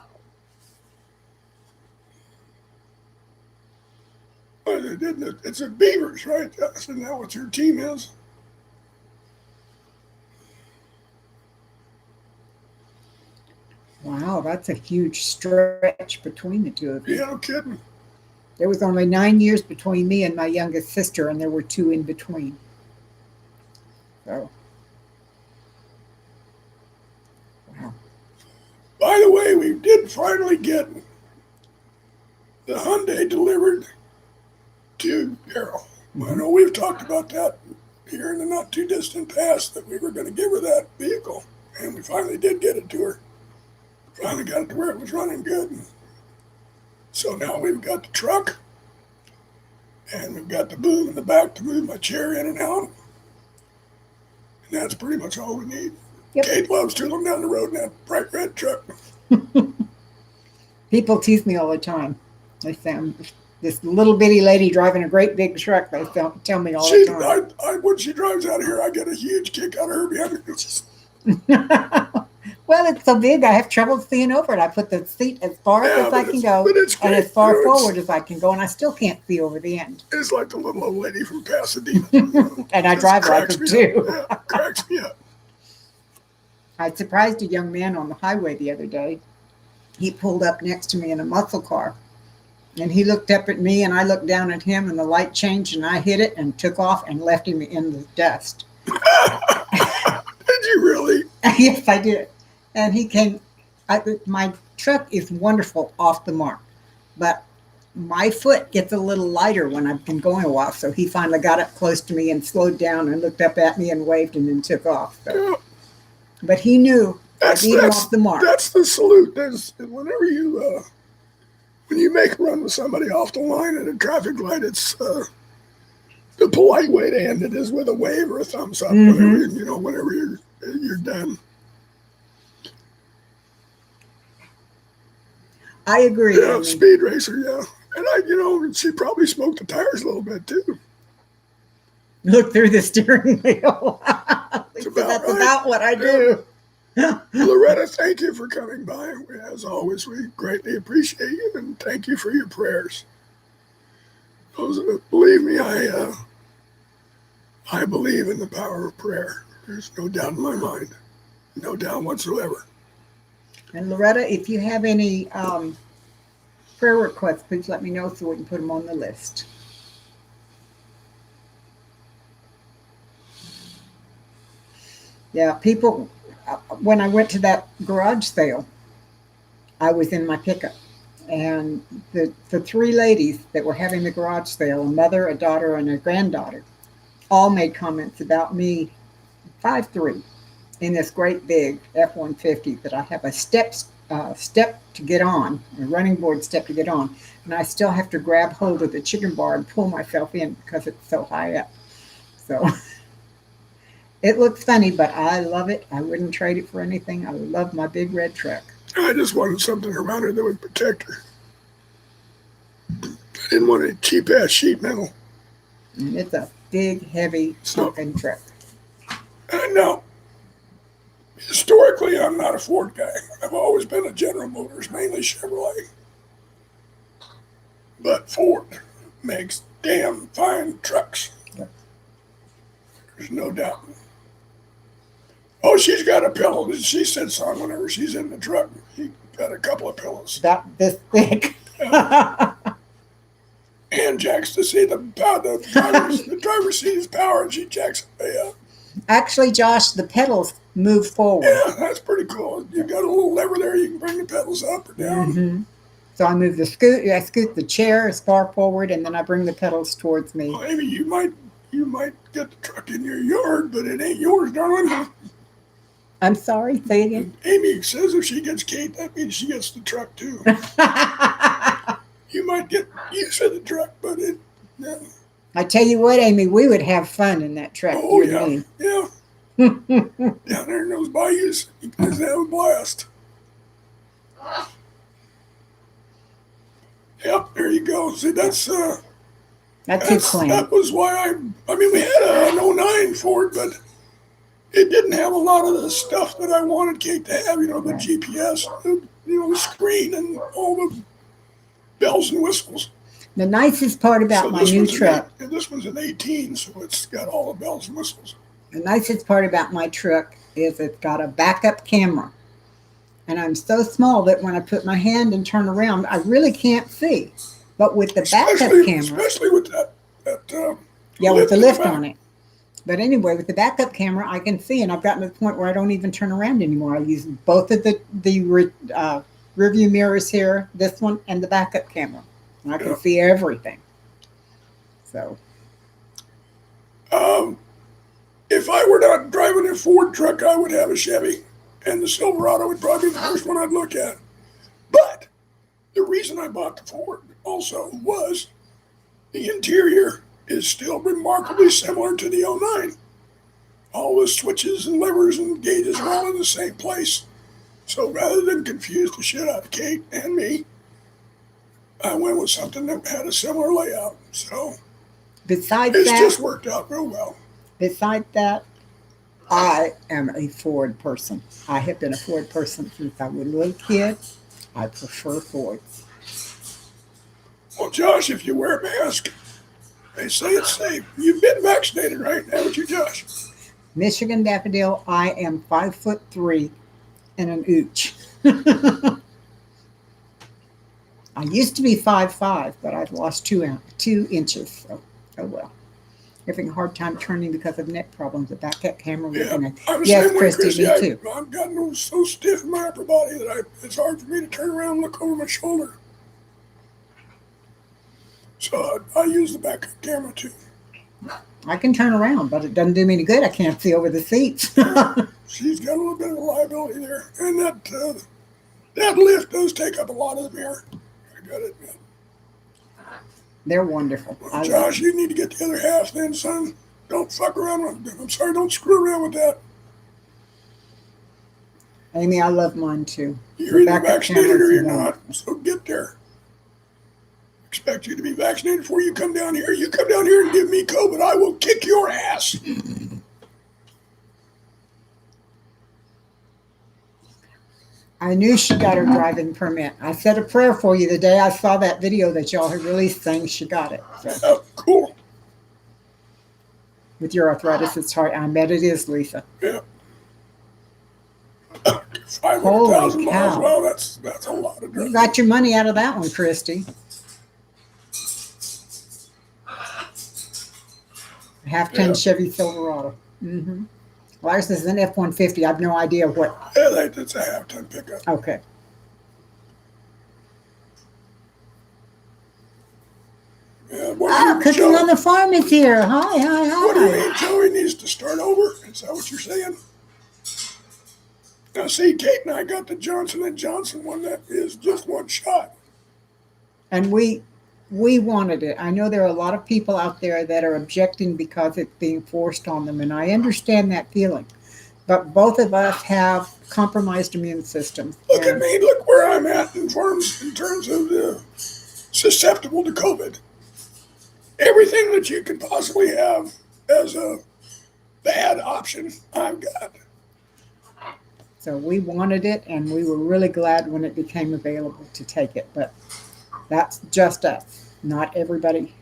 It's a Beavers, right? Isn't that what your team is? Wow, that's a huge stretch between the two of you. Yeah, no kidding. There was only 9 years between me and my youngest sister, and there were 2 in between. So, wow. By the way, we did finally get the Hyundai delivered to Carol. I know we've talked about that here in the not too distant past, that we were going to give her that vehicle, and we finally did get it to her. Finally got it to where it was running good. So now we've got the truck, and we've got the boom in the back to move my chair in and out. And that's pretty much all we need. Yep. Kate loves tooling down the road in that bright red truck. People tease me all the time. They say I'm this little bitty lady driving a great big truck. They tell me all the time. When she drives out of here, I get a huge kick out of her behind me. Well, it's so big, I have trouble seeing over it. I put the seat as far up as I can go and as far forward as I can go, and I still can't see over the end. It's like the little old lady from Pasadena. And I drive like her, too. Yeah, cracks me up. I surprised a young man on the highway the other day. He pulled up next to me in a muscle car, and he looked up at me, and I looked down at him, and the light changed, and I hit it and took off and left him in the dust. Did you really? Yes, I did. And he came. My truck is wonderful off the mark, but my foot gets a little lighter when I've been going a while. So he finally got up close to me and slowed down and looked up at me and waved and then took off. So. Yeah. But he knew I beat him off the mark. That's the salute. Whenever when you make a run with somebody off the line at a traffic light, it's the polite way to end it is with a wave or a thumbs up. Mm-hmm. Whenever you're done. I agree. Yeah, speed racer, yeah. And she probably smoked the tires a little bit too. Look through the steering wheel. That's So about that's right. about what I do. Loretta, thank you for coming by. As always, we greatly appreciate you, and thank you for your prayers. Believe me, I believe in the power of prayer. There's no doubt in my mind, no doubt whatsoever. And Loretta, if you have any prayer requests, please let me know so we can put them on the list. Yeah, people, when I went to that garage sale, I was in my pickup. And the three ladies that were having the garage sale, a mother, a daughter, and a granddaughter, all made comments about me, 5'3", in this great big F-150 that I have a step to get on, a running board step to get on, and I still have to grab hold of the chicken bar and pull myself in because it's so high up. So it looks funny, but I love it. I wouldn't trade it for anything. I love my big red truck. I just wanted something around her that would protect her. I didn't want any cheap ass sheet metal. And it's a big, heavy, sunken truck. I know. Historically, I'm not a Ford guy. I've always been a General Motors, mainly Chevrolet. But Ford makes damn fine trucks. There's no doubt. Oh, she's got a pillow that she sits on whenever she's in the truck. She got a couple of pillows. About this thick. And jacks to see the driver's seat is power, and she jacks it way up. Actually, Josh, the pedals move forward. Yeah, that's pretty cool. You got a little lever there. You can bring the pedals up or down. Mm-hmm. So I move I scoot the chair as far forward, and then I bring the pedals towards me. Well, Amy, you might get the truck in your yard, but it ain't yours, darling. I'm sorry, say again. Amy says if she gets Kate, that means she gets the truck too. You might get use of the truck, but it. Yeah. I tell you what, Amy, we would have fun in that truck. Oh yeah, yeah. Down there in those bayous, you guys have a blast. Yep, there you go. See, that's his plan. That was why I mean, we had an 09 Ford, but it didn't have a lot of the stuff that I wanted Kate to have. You know, the GPS, the screen, and all the bells and whistles. The nicest part about my new truck. This one's an 18, so it's got all the bells and whistles. The nicest part about my truck is it's got a backup camera. And I'm so small that when I put my hand and turn around, I really can't see. But with the backup camera. Especially with that with the lift on it. But anyway, with the backup camera, I can see. And I've gotten to the point where I don't even turn around anymore. I use both of the rearview mirrors here, this one, and the backup camera. And I can see everything. So. If I were not driving a Ford truck, I would have a Chevy. And the Silverado would probably be the first one I'd look at. But the reason I bought the Ford also was the interior is still remarkably similar to the 09. All the switches and levers and gauges are all in the same place. So rather than confuse the shit out of Kate and me, I went with something that had a similar layout. So it's just worked out real well. Besides that, I am a Ford person. I have been a Ford person since I was a little kid. I prefer Fords. Well, Josh, if you wear a mask, they say it's safe. You've been vaccinated, right? Haven't you, Josh? Michigan Daffodil, I am 5'3" and an ooch. I used to be 5'5", but I've lost 2 inches. So, oh well. Having a hard time turning because of neck problems. The backup camera was in it. Yes, Christy, me too. I've gotten so stiff in my upper body that it's hard for me to turn around and look over my shoulder. So I use the backup camera too. I can turn around, but it doesn't do me any good. I can't see over the seats. She's got a little bit of a liability there. And that lift does take up a lot of the mirror. I gotta admit. They're wonderful. Well, Josh, you need to get the other half then, son. Don't fuck around with them. I'm sorry, don't screw around with that. Amy, I love mine too. You're either vaccinated or you're not, so get there. expect you to be vaccinated before you come down here. You come down here and give me COVID, I will kick your ass. I knew she got her driving permit. I said a prayer for you the day I saw that video that y'all had released saying she got it. So, Oh, cool. with your arthritis, it's hard. I bet it is, Lisa. Yeah. Holy 500,000 miles. cow. Well, that's a lot of You driving. got your money out of that one, Christy. Half-ton Yeah. Chevy Silverado. Mm-hmm. Well, ours is an F-150. I have no idea what. Yeah, that's a half-ton pickup. Okay. Yeah, what do you mean, Cooking Joe? on the farm is here. Hi, hi, What do you hi. mean, Joey needs to start over? Is that what you're saying? Now, see, Kate and I got the Johnson & Johnson one that is just one shot. And we wanted it. I know there are a lot of people out there that are objecting because it's being forced on them, and I understand that feeling. But both of us have compromised immune systems. Look at me. Look where I'm at in terms of susceptible to COVID. Everything that you could possibly have as a bad option, I've got. So we wanted it, and we were really glad when it became available to take it. But that's just us. Not everybody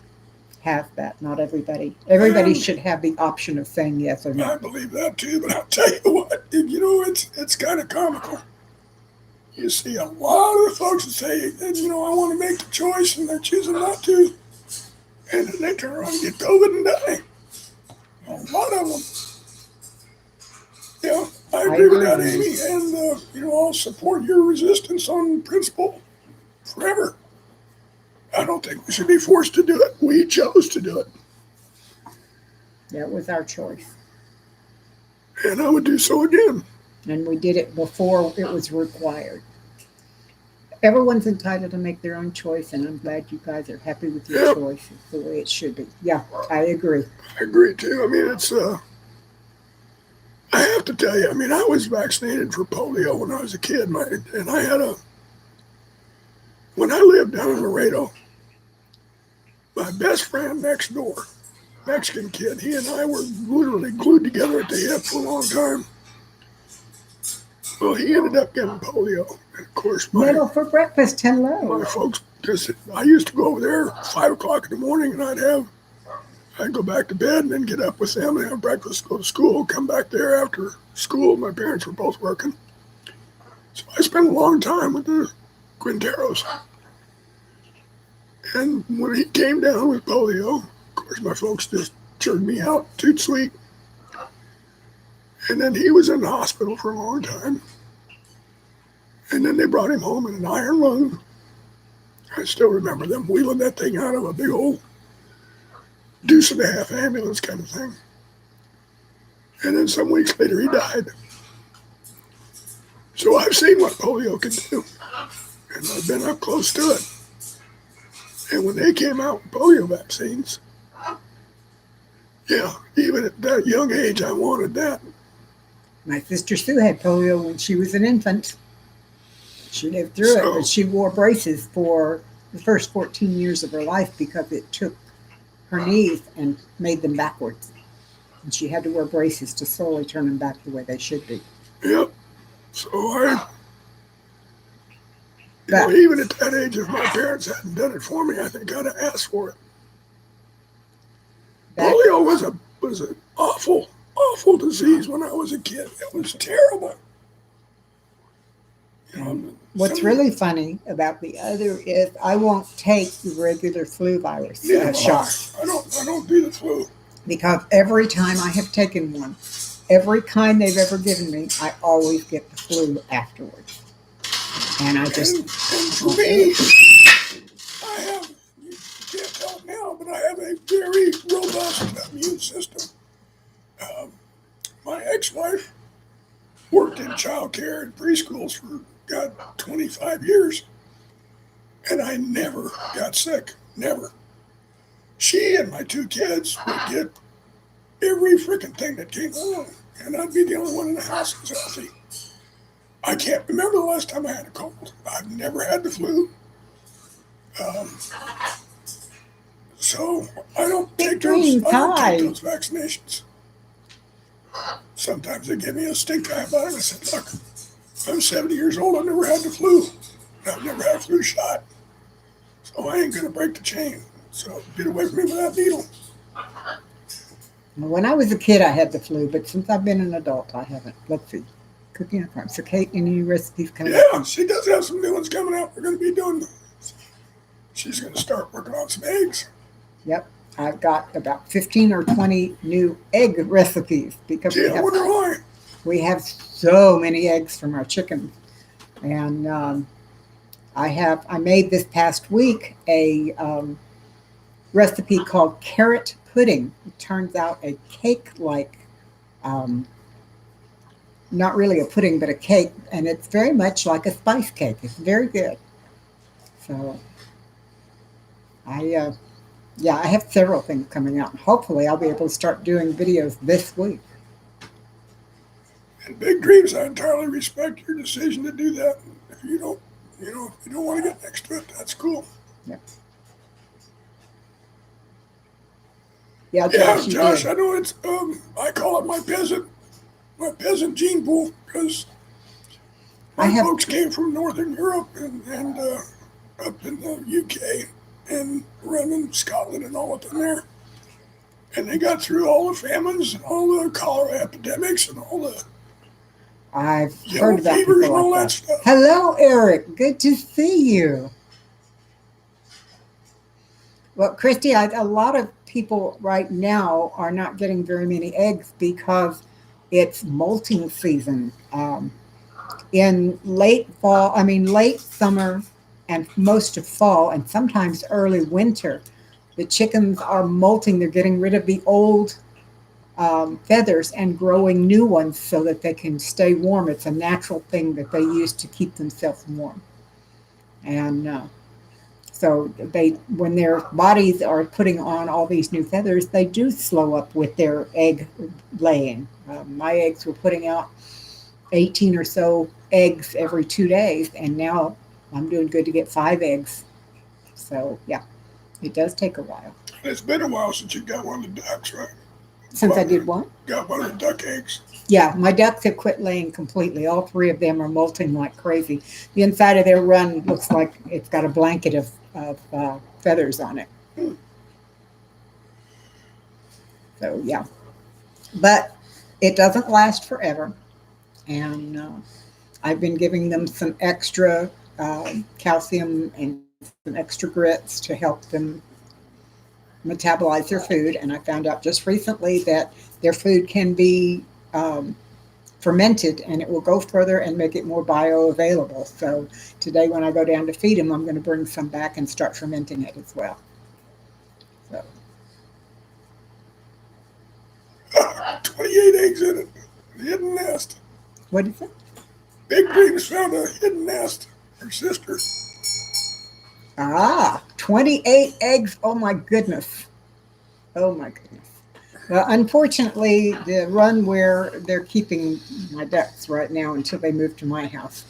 has that. Not everybody. Everybody should have the option of saying yes or I no. believe that too, but I'll tell you what, it's kind of comical. You see a lot of folks that say, I want to make the choice, and they're choosing not to. And then they turn around and get COVID and die. A lot of them. Yeah, I agree with that, Amy. And, I'll support your resistance on principle forever. I don't think we should be forced to do it. We chose to do it. That was our choice. And I would do so again. And we did it before it was required. Everyone's entitled to make their own choice, and I'm glad you guys are happy with your choice. It's the way it should be. Yeah, I agree. I agree too. I mean, I have to tell you, I was vaccinated for polio when I was a kid, and I had when I lived down in Laredo, my best friend next door, Mexican kid, he and I were literally glued together at the hip for a long time. Well, he ended up getting polio. And of course, Metal for breakfast, hello. my folks, because I used to go over there at 5 o'clock in the morning, and I'd go back to bed and then get up with them and have breakfast, go to school, come back there after school. My parents were both working. So I spent a long time with the Quinteros. And when he came down with polio, of course, my folks just churned me out, too sweet. And then he was in the hospital for a long time. And then they brought him home in an iron lung. I still remember them wheeling that thing out of a big old deuce-and-a-half ambulance kind of thing. And then some weeks later, he died. So I've seen what polio can do. And I've been up close to it. And when they came out with polio vaccines, yeah, even at that young age, I wanted that. My sister Sue had polio when she was an infant. She lived through it, but she wore braces for the first 14 years of her life because it took her knees and made them backwards. And she had to wear braces to slowly turn them back the way they should be. Yep. So even at that age, if my parents hadn't done it for me, I think I'd have asked for it. Polio was an awful, awful disease when I was a kid. It was terrible. What's really funny about the other is I won't take the regular flu virus shot. I don't do the flu. Because every time I have taken one, every kind they've ever given me, I always get the flu afterwards. And I just... And for me, I have, you can't tell it now, but I have a very robust immune system. My ex-wife worked in child care and preschools for, 25 years. And I never got sick. Never. She and my 2 kids would get every freaking thing that came along. And I'd be the only one in the house that was healthy. I can't remember the last time I had a cold. I've never had the flu. Um, so I don't Big take those. dreams, I don't take hi. those vaccinations. Sometimes they give me a stink eye about it. I said, look, I'm 70 years old. I've never had the flu. I've never had a flu shot. So I ain't going to break the chain. So get away from me with that needle. When I was a kid, I had the flu, but since I've been an adult, I haven't. Let's see. Cooking at farm. So, Kate, any new recipes coming up? Yeah, she does have some new ones coming out. We're going to be doing. She's going to start working on some eggs. Yep. I've got about 15 or 20 new egg recipes because Gee, I wonder why. we have so many eggs from our chickens. And I made this past week a recipe called carrot pudding. It turns out a cake-like, um, not really a pudding, but a cake, and it's very much like a spice cake. It's very good. So I have several things coming out. Hopefully, I'll be able to start doing videos this week. And big dreams, I entirely respect your decision to do that. If you don't, if you don't want to get next to it, that's cool. Yep. Yeah, Yeah, Josh, Josh, I know it's. I call it my peasant gene pool because my folks came from Northern Europe and up in the UK and run in Scotland and all up in there. And they got through all the famines and all the cholera epidemics and all the I've yellow heard about fevers people and all like that that. stuff. Hello, Eric. Good to see you. Well, Christy, a lot of people right now are not getting very many eggs because it's molting season. In late summer and most of fall, and sometimes early winter, the chickens are molting. They're getting rid of the old feathers and growing new ones so that they can stay warm. It's a natural thing that they use to keep themselves warm. And so when their bodies are putting on all these new feathers, they do slow up with their egg laying. My eggs were putting out 18 or so eggs every 2 days, and now I'm doing good to get 5 eggs. So yeah, it does take a while. It's been a while since you got one of the ducks, right? Since I did what? Got one of the duck eggs. Yeah, my ducks have quit laying completely. All 3 of them are molting like crazy. The inside of their run looks like it's got a blanket of feathers on it. So yeah, but it doesn't last forever, and I've been giving them some extra calcium and some extra grits to help them metabolize their food. And I found out just recently that their food can be fermented and it will go further and make it more bioavailable. So today when I go down to feed them, I'm going to bring some back and start fermenting it as well. So 28 eggs in it. Hidden nest. what is it? Big Dreams found a hidden nest. Her sister. 28 eggs. Oh my goodness. Oh my goodness. Well, unfortunately, the run where they're keeping my ducks right now until they move to my house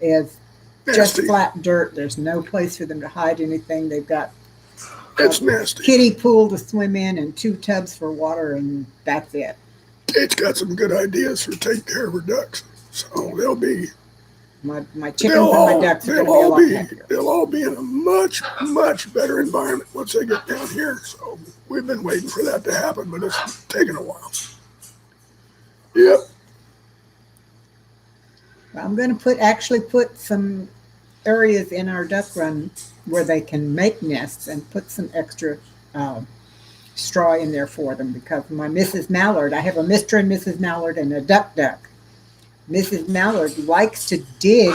is just Nasty. flat dirt. There's no place for them to hide anything. They've got It's a nasty. kiddie pool to swim in and 2 tubs for water, and that's it. Kate's got some good ideas for taking care of her ducks. So they'll be My chickens and my ducks are going to be a lot happier. they'll all be in a much, much better environment once they get down here. So we've been waiting for that to happen, but it's taken a while. Yep. I'm going to actually put some areas in our duck run where they can make nests and put some extra straw in there for them, because my Mrs. Mallard, I have a Mr. and Mrs. Mallard and a duck. Mrs. Mallard likes to dig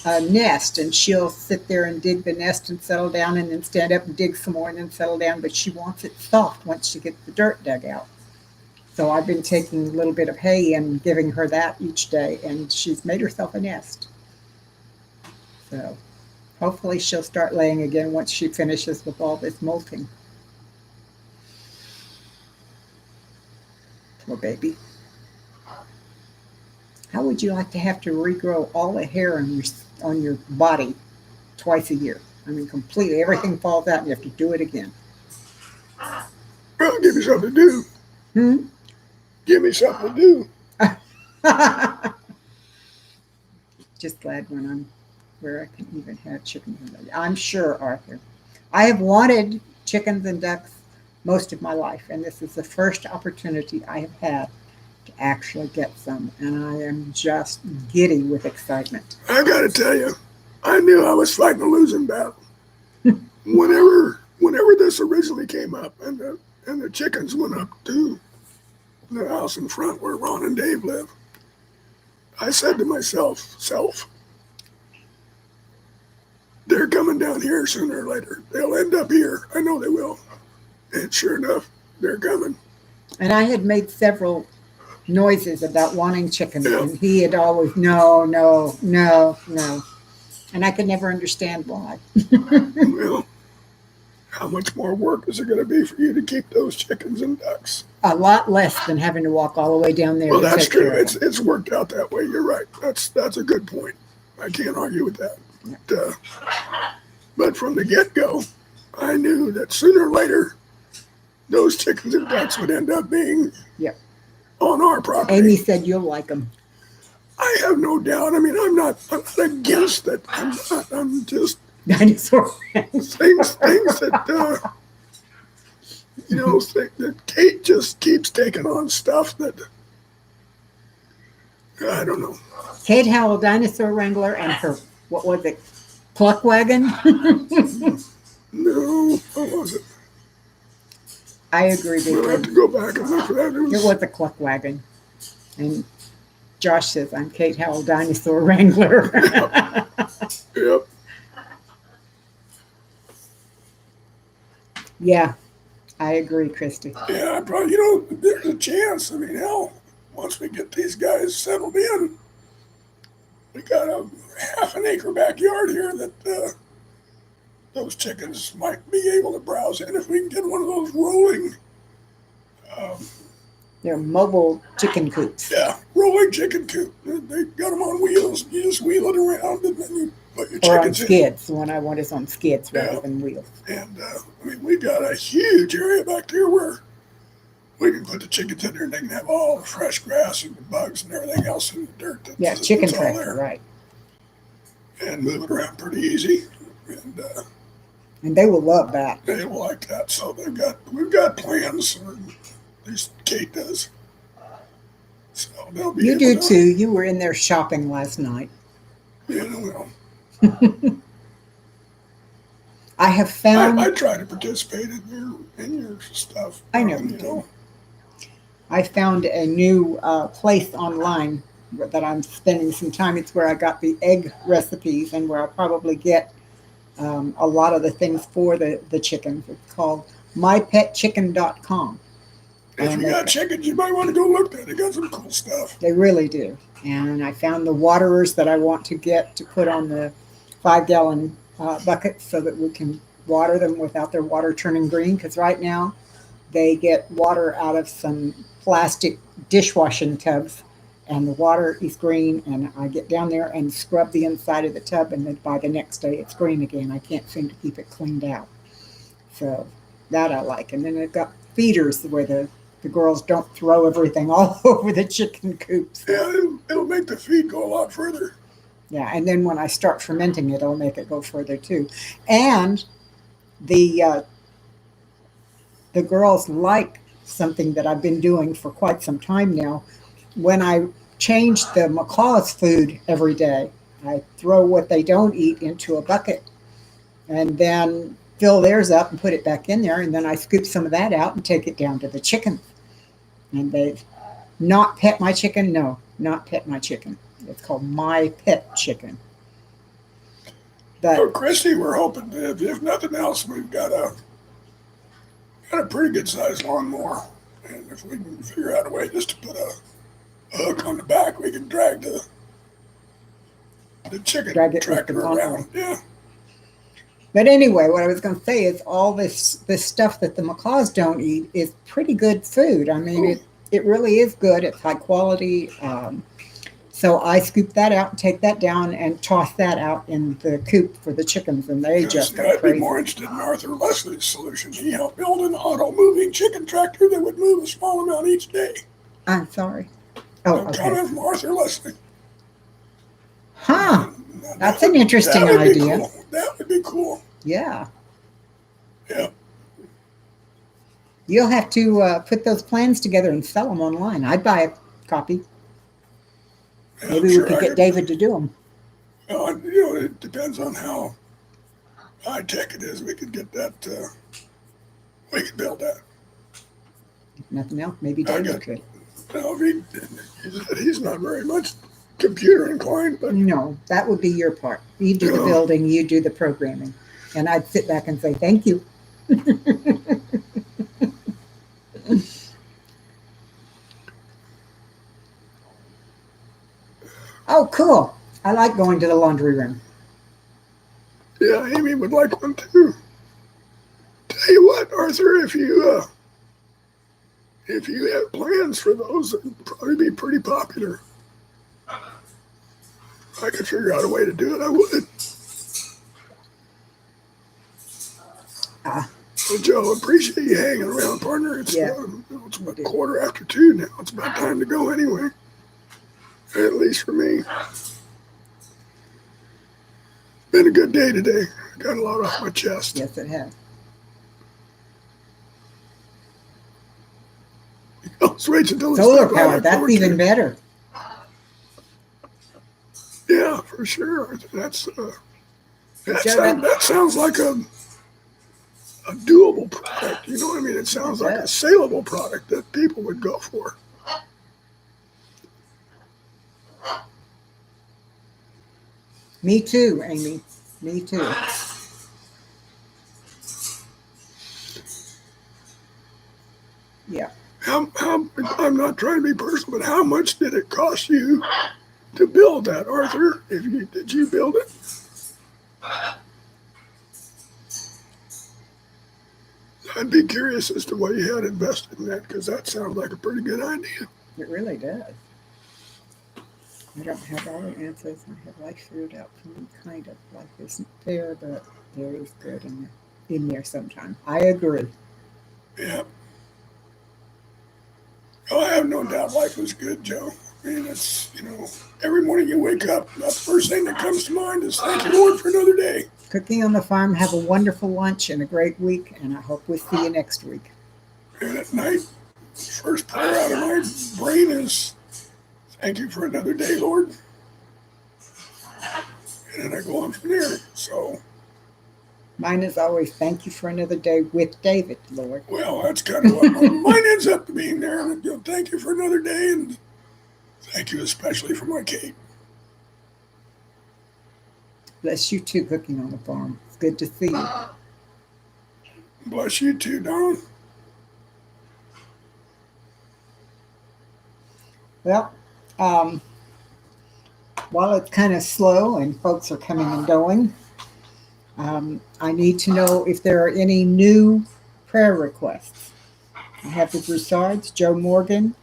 a nest, and she'll sit there and dig the nest and settle down and then stand up and dig some more and then settle down, but she wants it soft once she gets the dirt dug out. So I've been taking a little bit of hay and giving her that each day, and she's made herself a nest. So hopefully she'll start laying again once she finishes with all this molting. Poor baby. How would you like to have to regrow all the hair on your body twice a year? I mean, completely. Everything falls out and you have to do it again. Well, give me something to do. Hmm? Give me something to do. Just glad when I'm where I can even have chickens and ducks. I'm sure, Arthur. I have wanted chickens and ducks most of my life, and this is the first opportunity I have had to actually get some, and I am just giddy with excitement. I got to tell you, I knew I was fighting a losing battle. Whenever this originally came up, and the chickens went up to the house in front where Ron and Dave live, I said to myself, they're coming down here sooner or later. They'll end up here. I know they will. And sure enough, they're coming. And I had made several noises about wanting chickens, Yeah. and he had always, no, no, no, no. And I could never understand why. Well, how much more work is it going to be for you to keep those chickens and ducks? A lot less than having to walk all the way down there. Well, to that's take true. care of them. It's worked out that way. You're right. That's a good point. I can't argue with that. But from the get-go, I knew that sooner or later, those chickens and ducks would end up being Yep. on our property. Amy said you'll like them. I have no doubt. I mean, I'm not against it. I'm just Dinosaur. things that that Kate just keeps taking on stuff that I don't know. Kate Howell, dinosaur wrangler, and her, what was it, pluck wagon? No, what was it? I agree We'll with have you. to go back and look for that. It was a cluck wagon. And Josh says, I'm Kate Howell, dinosaur wrangler. Yep. Yeah, I agree, Christy. Yeah, probably. There's a chance. I mean, hell, once we get these guys settled in, we got a half an acre backyard here that those chickens might be able to browse in if we can get one of those rolling. They're mobile chicken coops. Yeah, rolling chicken coop. They got them on wheels. You just wheel it around and then you put your Or on chickens in. skids. The one I want is on skids rather Yeah. than wheels. And I mean, we've got a huge area back there where we can put the chickens in there and they can have all the fresh grass and the bugs and everything else in the dirt. Yeah, chicken that's all tractor, there. right. And move it around pretty easy. And And they will love that. they will like that. So we've got plans, or at least Kate does. So they'll be You able do to, too. You were in there shopping last night. Well, I have found. I try to participate in your stuff. I know you do. I found a new place online that I'm spending some time. It's where I got the egg recipes and where I'll probably get a lot of the things for the chickens. It's called mypetchicken.com. If you got chickens, you might want to go look at it. They got some cool stuff. They really do. And I found the waterers that I want to get to put on the 5-gallon buckets so that we can water them without their water turning green. Because right now they get water out of some plastic dishwashing tubs and the water is green. And I get down there and scrub the inside of the tub, and then by the next day it's green again. I can't seem to keep it cleaned out. So that I like. And then I've got feeders where the girls don't throw everything all over the chicken coops. Yeah, it'll make the feed go a lot further. Yeah, and then when I start fermenting it, it'll make it go further too. And the girls like something that I've been doing for quite some time now. When I change the macaws' food every day, I throw what they don't eat into a bucket and then fill theirs up and put it back in there. And then I scoop some of that out and take it down to the chickens. And they not pet my chicken? No, not pet my chicken. It's called My Pet Chicken. But So, Christy, we're hoping that if nothing else, we've got a pretty good sized lawnmower. And if we can figure out a way just to put a hook on the back, we can drag the chicken Drag it with tractor the lawnmower. around. Yeah. But anyway, what I was going to say is all this stuff that the macaws don't eat is pretty good food. I mean, it really is good. It's high quality. So I scoop that out and take that down and toss that out in the coop for the chickens, and they just go I'd be crazy. more interested in Arthur Leslie's solution. He helped build an auto-moving chicken tractor that would move a small amount each day. I'm sorry. Oh, I'm okay. coming from Arthur Leslie. Huh. Now, That's an interesting idea. Cool. That would be cool. Yeah. Yeah. You'll have to put those plans together and sell them online. I'd buy a copy. Maybe we could get David to do them. It depends on how high tech it is. We could get that. We could build that. If nothing else, maybe David could. No, he's not very much computer inclined, but no, that would be your part. You do the building, you do the programming, and I'd sit back and say thank you. Oh, cool! I like going to the laundry room. Yeah, Amy would like one too. Tell you what, Arthur, if you have plans for those, it'd probably be pretty popular. If I could figure out a way to do it, I would. Well, Joe, appreciate you hanging around, partner. It's about 2:15 now. It's about time to go anyway. At least for me. Been a good day today. Got a lot off my chest. Yes, it has. Let's wait until solar power. That's even better. Yeah, for sure. That sounds like a doable product. You know what I mean? It sounds like a saleable product that people would go for. Me too, Amy. Me too. Yeah. I'm not trying to be personal, but how much did it cost you to build that, Arthur? Did you build it? I'd be curious as to what you had invested in that, because that sounds like a pretty good idea. It really does. I don't have all the answers. I have life figured out for me, kind of. Life isn't fair, but there is good in there sometimes. I agree. Yeah. Oh, I have no doubt life is good, Joe. I mean, it's, every morning you wake up, that's the first thing that comes to mind is thank you, Lord, for another day. Cooking on the farm, have a wonderful lunch and a great week, and I hope we'll see you next week. And at night, first prayer out of my brain is, thank you for another day, Lord. And then I go on from there. So mine is always, thank you for another day with David, Lord. Well, that's kind of what mine ends up being there. Thank you for another day, and thank you especially for my Kate. Bless you too, cooking on the farm. It's good to see you. Bless you too, Don. Well, while it's kind of slow and folks are coming and going, I need to know if there are any new prayer requests. I have the Broussards, Joe Morgan,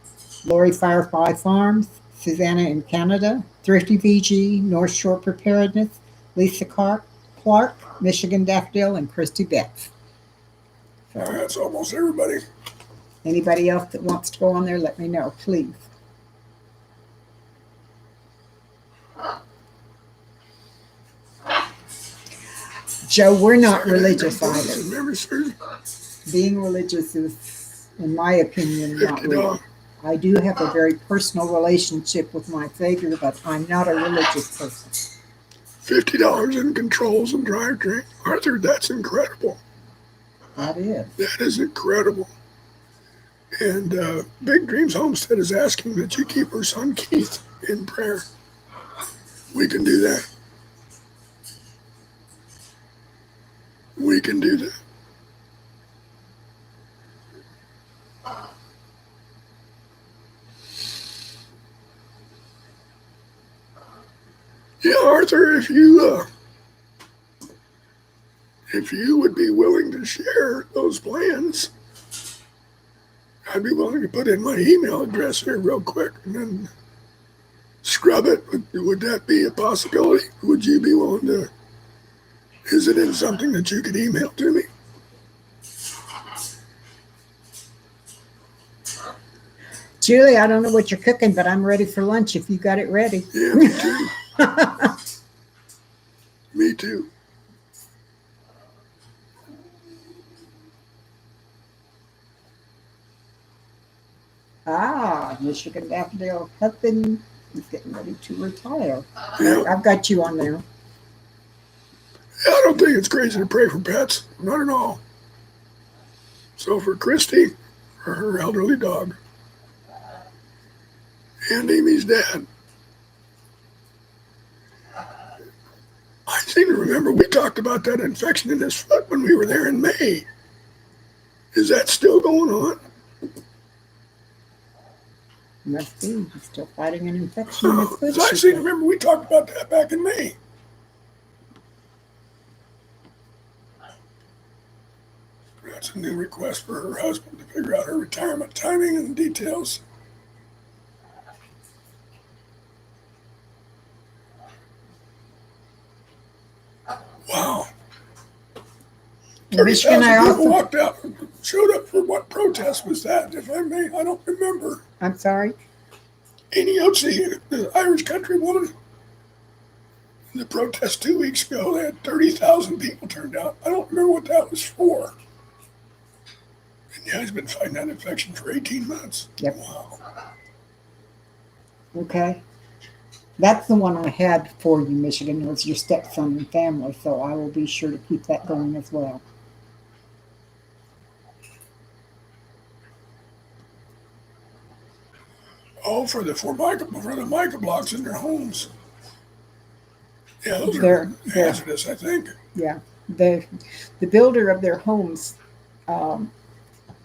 Lori Firefly Farms, Susanna in Canada, Thrifty VG, North Shore Preparedness, Lisa Clark, Michigan Daffodil, and Christy Betts. So, that's almost everybody. Anybody else that wants to go on there, let me know, please. Joe, we're not religious either. Being religious is, in my opinion, not real. I do have a very personal relationship with my Savior, but I'm not a religious person. $50 in controls and drivetrain. Arthur, that's incredible. That is. That is incredible. And Big Dreams Homestead is asking that you keep her son Keith in prayer. We can do that. We can do that. Yeah, Arthur, if you would be willing to share those plans, I'd be willing to put in my email address here real quick, and then scrub it? Would that be a possibility? Would you be willing to? Is it in something that you could email to me? Julie, I don't know what you're cooking, but I'm ready for lunch if you got it ready. Yeah, me too. Me too. Michigan Daffodil husband is getting ready to retire. Yeah. I've got you on there. I don't think it's crazy to pray for pets. Not at all. So for Christy, for her elderly dog, and Amy's dad, I seem to remember we talked about that infection in his foot when we were there in May. Is that still going on? Must be. He's still fighting an infection in his foot. 'Cause I seem to remember we talked about that back in May. That's a new request for her husband to figure out her retirement timing and details. Wow. In Michigan, 30,000 I people also. walked out, showed up for what protest was that, if I may? I don't remember. I'm sorry. Amy Otzi, the Irish country woman, in the protest 2 weeks ago, they had 30,000 people turned out. I don't remember what that was for. And yeah, he's been fighting that infection for 18 months. Yep. Wow. Okay. That's the one I had for you, Michigan, was your stepson and family, so I will be sure to keep that going as well. Oh, for the mica blocks in their homes. Yeah, those They're- are hazardous, I think. Yeah. The builder of their homes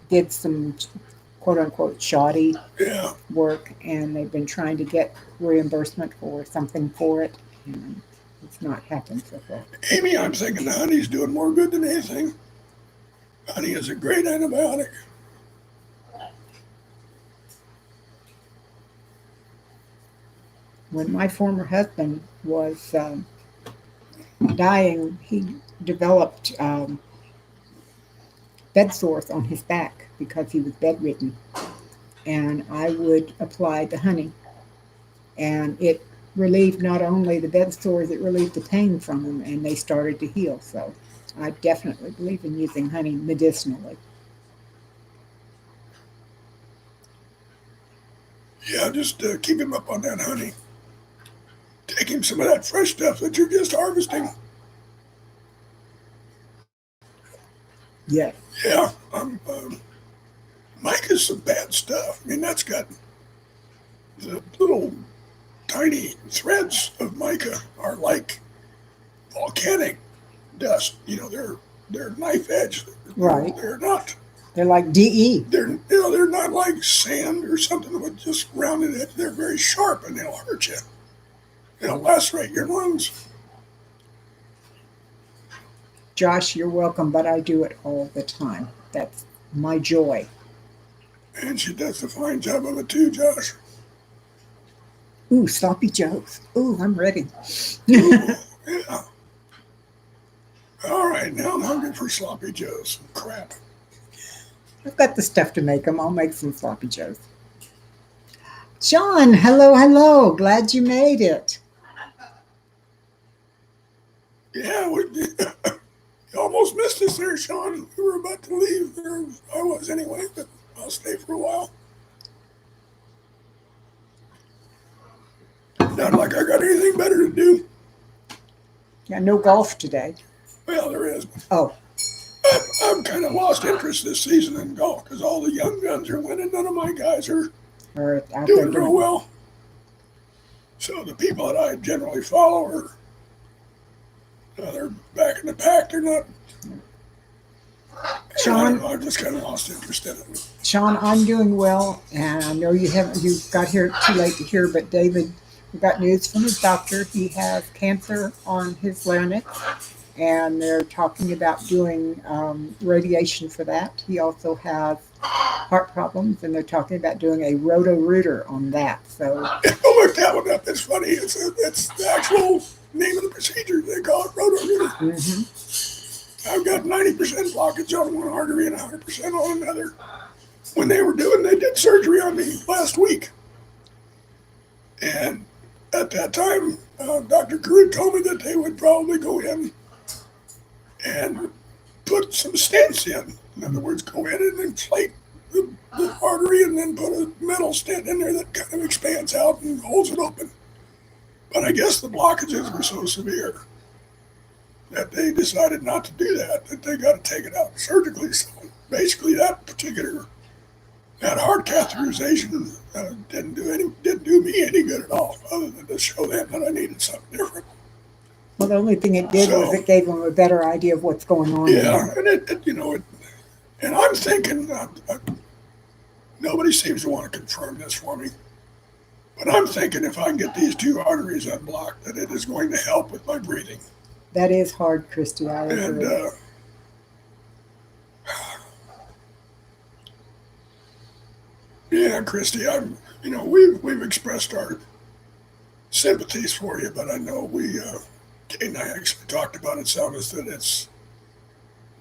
did some quote unquote shoddy Yeah. work, and they've been trying to get reimbursement for something for it, and it's not happened so far. Amy, I'm thinking the honey's doing more good than anything. Honey is a great antibiotic. When my former husband was dying, he developed bed sores on his back because he was bedridden. And I would apply the honey, and it relieved not only the bed sores, it relieved the pain from them, and they started to heal. So I definitely believe in using honey medicinally. Yeah, just keep him up on that honey. Take him some of that fresh stuff that you're just harvesting. Yes. Yeah, mica's some bad stuff. I mean, that's got the little tiny threads of mica are like volcanic dust. You know, they're knife edge. Right. They're not. They're like DE. They're not like sand or something with just rounded edge. They're very sharp and they'll hurt you. They'll lacerate your lungs. Josh, you're welcome, but I do it all the time. That's my joy. And she does a fine job of it too, Josh. Ooh, sloppy joes. Ooh, I'm ready. Ooh, yeah. All right, now I'm hungry for sloppy joes. Crap. I've got the stuff to make them. I'll make some sloppy joes. Sean, hello, hello. Glad you made it. Yeah, you almost missed us there, Sean. We were about to leave. I was anyway, but I'll stay for a while. Not like I got anything better to do. Yeah, no golf today. Well, there is. Oh, I've kind of lost interest this season in golf because all the young guns are winning. None of my guys are or out there doing real doing. well. So the people that I generally follow are they're back in the pack. They're not. Sean, I've just kind of lost interest in it. Sean, I'm doing well, and I know you got here too late to hear, but David, we got news from his doctor. He has cancer on his larynx, and they're talking about doing radiation for that. He also has heart problems, and they're talking about doing a roto-rooter on that. So I'll look that one up. It's funny. It's the actual name of the procedure. They call it roto-rooter. I've got 90% blockage on one artery and 100% on another. When they did surgery on me last week. And at that time, Dr. Guru told me that they would probably go in and put some stents in. In other words, go in and inflate the artery and then put a metal stent in there that kind of expands out and holds it open. But I guess the blockages were so severe that they decided not to do that they got to take it out surgically. So basically that heart catheterization didn't do me any good at all, other than to show them that I needed something different. Well, the only thing it did was it gave them a better idea of what's going on. Yeah, and and I'm thinking, nobody seems to want to confirm this for me, but I'm thinking if I can get these two arteries unblocked, that it is going to help with my breathing. That is hard, Christy. I agree. And yeah, Christy, we've expressed our sympathies for you, but I know Kate and I actually talked about it some, is that it's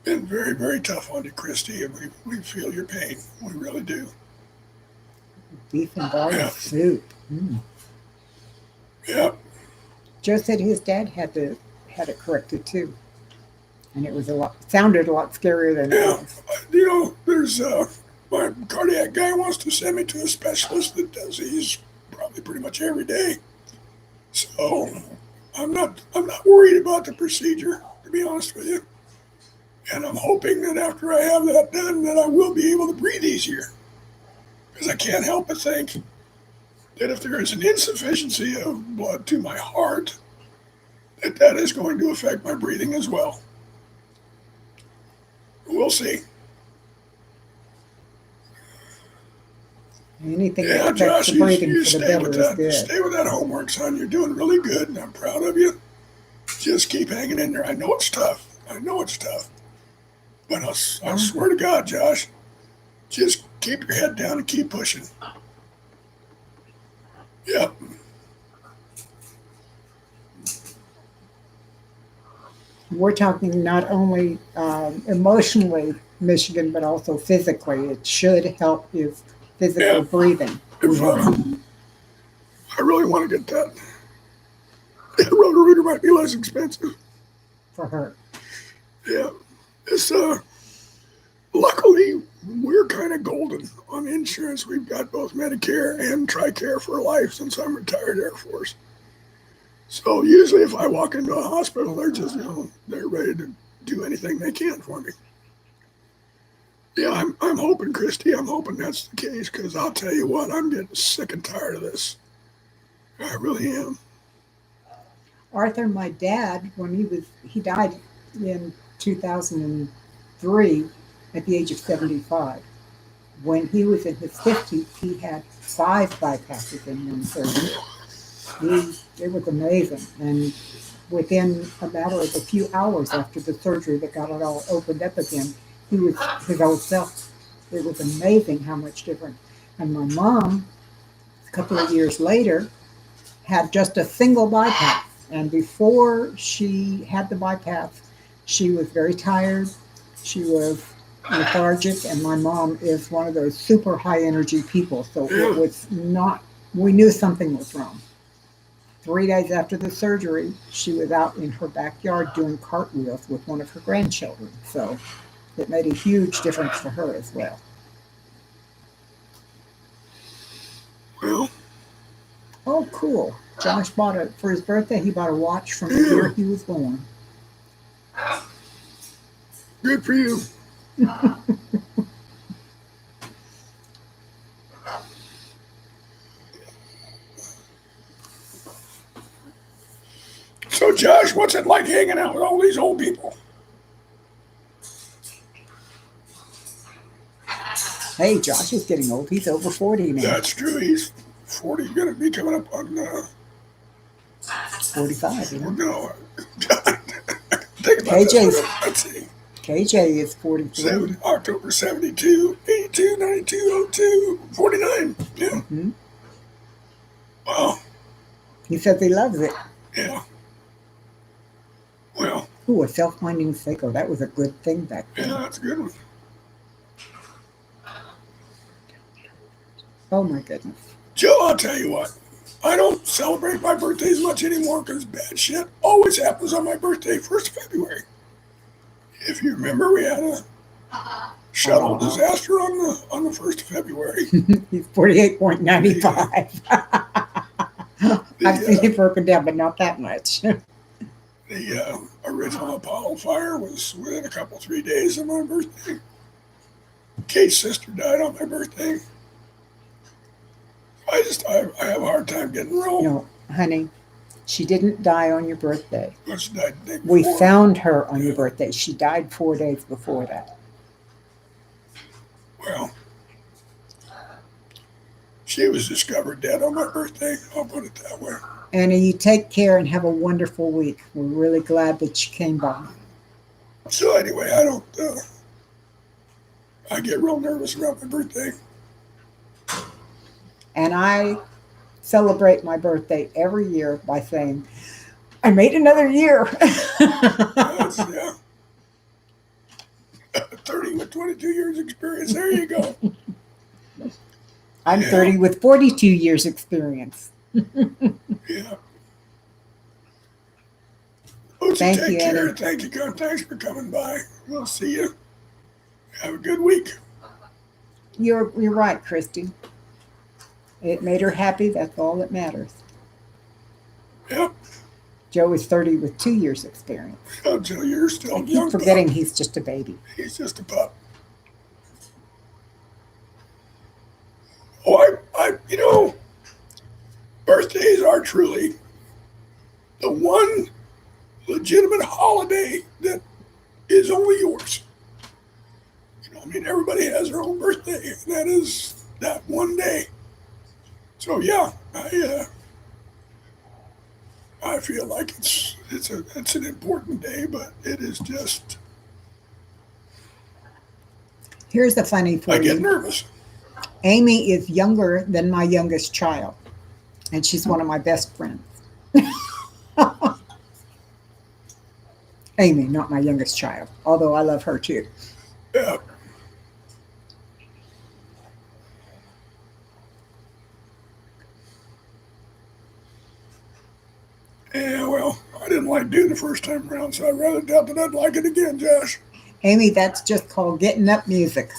been very, very tough on you, Christy, and we feel your pain. We really do. Beef and garlic soup. Mm. Yeah. Joe said his dad had it corrected too, and it was sounded a lot scarier than it was. There's my cardiac guy wants to send me to a specialist that does these probably pretty much every day. So I'm not worried about the procedure, to be honest with you. And I'm hoping that after I have that done, that I will be able to breathe easier. Because I can't help but think that if there is an insufficiency of blood to my heart, that is going to affect my breathing as well. We'll see. Anything Yeah, that affects Josh, the breathing you for the stay better with is that. good. Stay with that homework, son. You're doing really good, and I'm proud of you. Just keep hanging in there. I know it's tough. But I swear to God, Josh, just keep your head down and keep pushing. Yep. We're talking not only emotionally, Michigan, but also physically. It should help his physical breathing. I really want to get that. The roto-rooter might be less expensive. For her. Yeah. It's luckily we're kind of golden on insurance. We've got both Medicare and TRICARE for life since I'm retired Air Force. So usually if I walk into a hospital, they're just, they're ready to do anything they can for me. Yeah, I'm hoping, Christy, that's the case, because I'll tell you what, I'm getting sick and tired of this. I really am. Arthur, my dad, when he died in 2003 at the age of 75. When he was in his 50s, he had 5 bypasses in one surgery. It was amazing. And within a matter of a few hours after the surgery that got it all opened up again, he was his old self. It was amazing how much different. And my mom, a couple of years later, had just a single bypass. And before she had the bypass, she was very tired. She was lethargic. And my mom is one of those super high energy people. So it was not, we knew something was wrong. 3 days after the surgery, she was out in her backyard doing cartwheels with one of her grandchildren. So it made a huge difference for her as well. Well. Oh, cool. Josh for his birthday, he bought a watch from the year he was born. Good for you. So, Josh, what's it like hanging out with all these old people? Hey, Josh is getting old. He's over 40 now. That's true. He's 40. He's going to be coming up on 45, you know? No. Take about this KJ's one. Let's see. KJ is 43. October 72, 82, 92, 02, 49. Yeah. Hmm. Wow. He says he loves it. Yeah. Well, Ooh, a self-winding Seiko. That was a good thing back then. yeah, that's a good one. Oh my goodness. Joe, I'll tell you what. I don't celebrate my birthdays much anymore because bad shit always happens on my birthday, 1st of February. If you remember, we had a shuttle disaster on the 1st of February. He's 48.95. I've seen it broken down, but not that much. The original Apollo fire was within a couple, 3 days of my birthday. Kate's sister died on my birthday. I have a hard time getting real. No, honey, she didn't die on your birthday. Well, she died the day We before. found her on your birthday. She died 4 days before that. Well, she was discovered dead on my birthday. I'll put it that way. Annie, you take care and have a wonderful week. We're really glad that you came by. So anyway, I get real nervous around my birthday. And I celebrate my birthday every year by saying, I made another year. That's, yeah. 30 with 22 years experience. There you go. I'm Yeah. 30 with 42 years experience. Yeah. Oh, so Thank take you, care. Annie. Thank you, God. Thanks for coming by. We'll see you. Have a good week. You're right, Christy. It made her happy. That's all that matters. Yep. Joe is 30 with 2 years experience. Until you're still I young. keep forgetting he's just a baby. He's just a pup. Oh, birthdays are truly the one legitimate holiday that is only yours. Everybody has their own birthday, and that is that one day. So yeah, I feel like it's an important day, but it is just Here's a funny for I get you. nervous. Amy is younger than my youngest child, and she's one of my best friends. Amy, not my youngest child, although I love her too. Yeah. Yeah, well, I didn't like doing the first time around, so I rather doubt that I'd like it again, Josh. Amy, that's just called getting up music.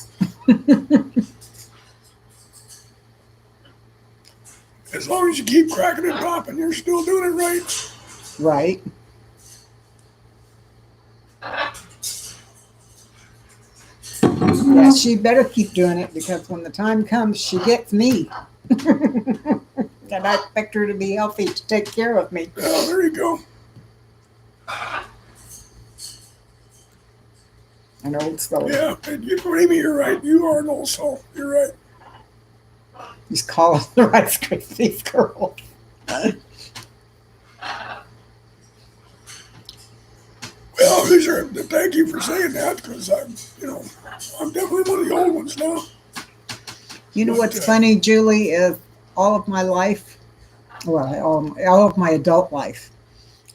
As long as you keep cracking and popping, you're still doing it right. Right. Yeah, she better keep doing it because when the time comes, she gets me. And I expect her to be healthy to take care of me. Well, there you go. An old soul. Yeah, and Amy, you're right. You are an old soul. You're right. Just call us the Rice Krispies girls. Well, thank you for saying that because I'm definitely one of the old ones now. You know what's funny, Julie, is all of my life, well, all of my adult life,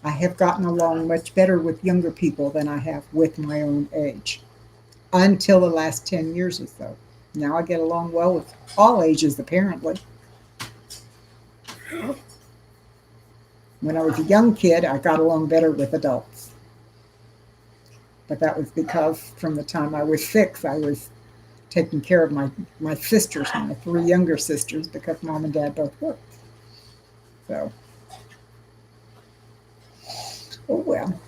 I have gotten along much better with younger people than I have with my own age. Until the last 10 years or so. Now I get along well with all ages, apparently. Yeah. When I was a young kid, I got along better with adults. But that was because from the time I was 6, I was taking care of my sisters, my 3 younger sisters, because Mom and Dad both worked. So, oh well.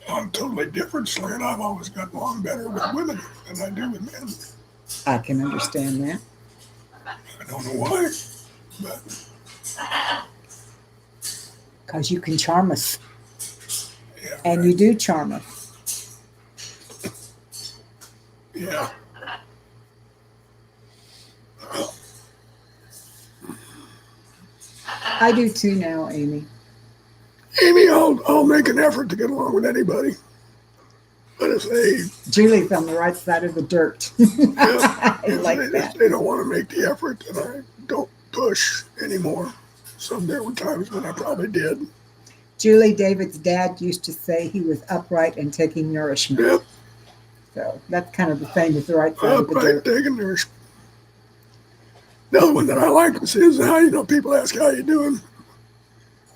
I'm totally different, Slan. I've always gotten along better with women than I do with men. I can understand that. I don't know why, but Because you can charm us. yeah. And you do charm us. Yeah. I do too now, Amy. Amy, I'll make an effort to get along with anybody. Yes, they. Julie's on the right side of the dirt. Yeah, I like they, that. they don't want to make the effort, and I don't push anymore. Some there were times when I probably did. Julie, David's dad, used to say he was upright and taking nourishment. Yep, So that's kind of the same as the right side of the upright, dirt. taking nourishment. The other one that I like is how, people ask how you doing.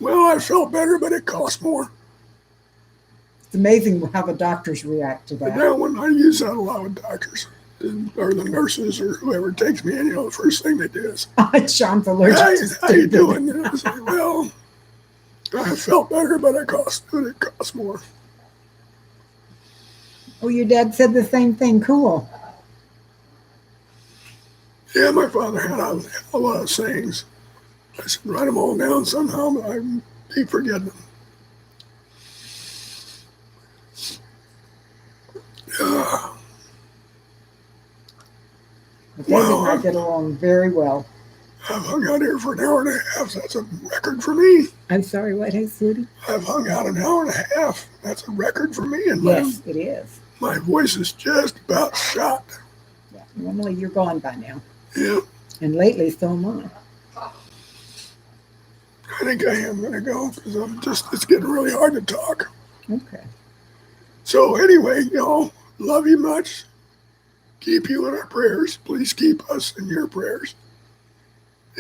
Well, I felt better, but it cost more. It's amazing how the doctors react to But that. that one, I use that a lot with doctors or the nurses or whoever takes me in. The first thing they do is, Sean's allergic "Hey, to how you stupid. doing?" I say, "Well, I felt better, but it cost more." Oh, your dad said the same thing. Cool. Yeah, my father had a lot of sayings. I said, write them all down somehow, but I keep forgetting them. But David Wow, and I get along very well. I've hung out here for an hour and a half. That's a record for me. I'm sorry, what, hey, sweetie? I've hung out an hour and a half. That's a record for me. And Yes, it is. my voice is just about shot. Yeah, normally you're gone by now. Yeah, And lately, so am I. I think I am going to go because it's getting really hard to talk. Okay. So anyway, y'all, love you much. Keep you in our prayers. Please keep us in your prayers.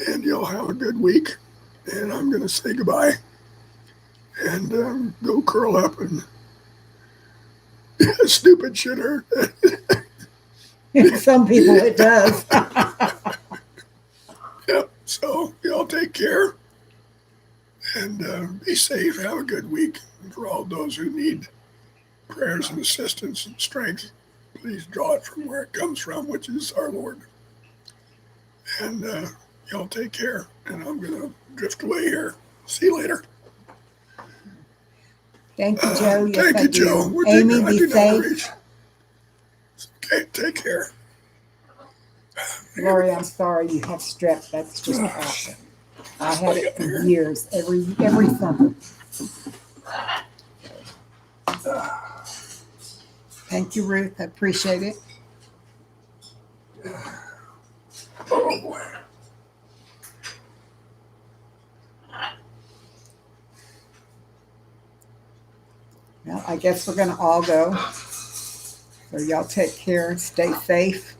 And y'all have a good week. And I'm going to say goodbye and go curl up and stupid shit hurt. Some people it does. Yep. So y'all take care and be safe. Have a good week. And for all those who need prayers and assistance and strength, please draw it from where it comes from, which is our Lord. And y'all take care. And I'm going to drift away here. See you later. Thank you, Joe. Yes, Thank I you, do. Joe. Amy, I be do not safe. reach. Okay, take care. Lori, I'm sorry you have strep. That's just awful. I had it for years, every summer. Thank you, Ruth. I appreciate it. Oh boy. Well, I guess we're going to all go. So y'all take care and stay safe.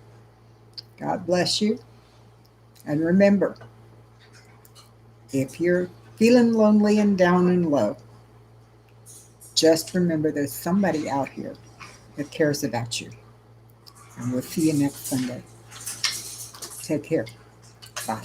God bless you. And remember, if you're feeling lonely and down and low, just remember there's somebody out here that cares about you. And we'll see you next Sunday. Take care. Bye.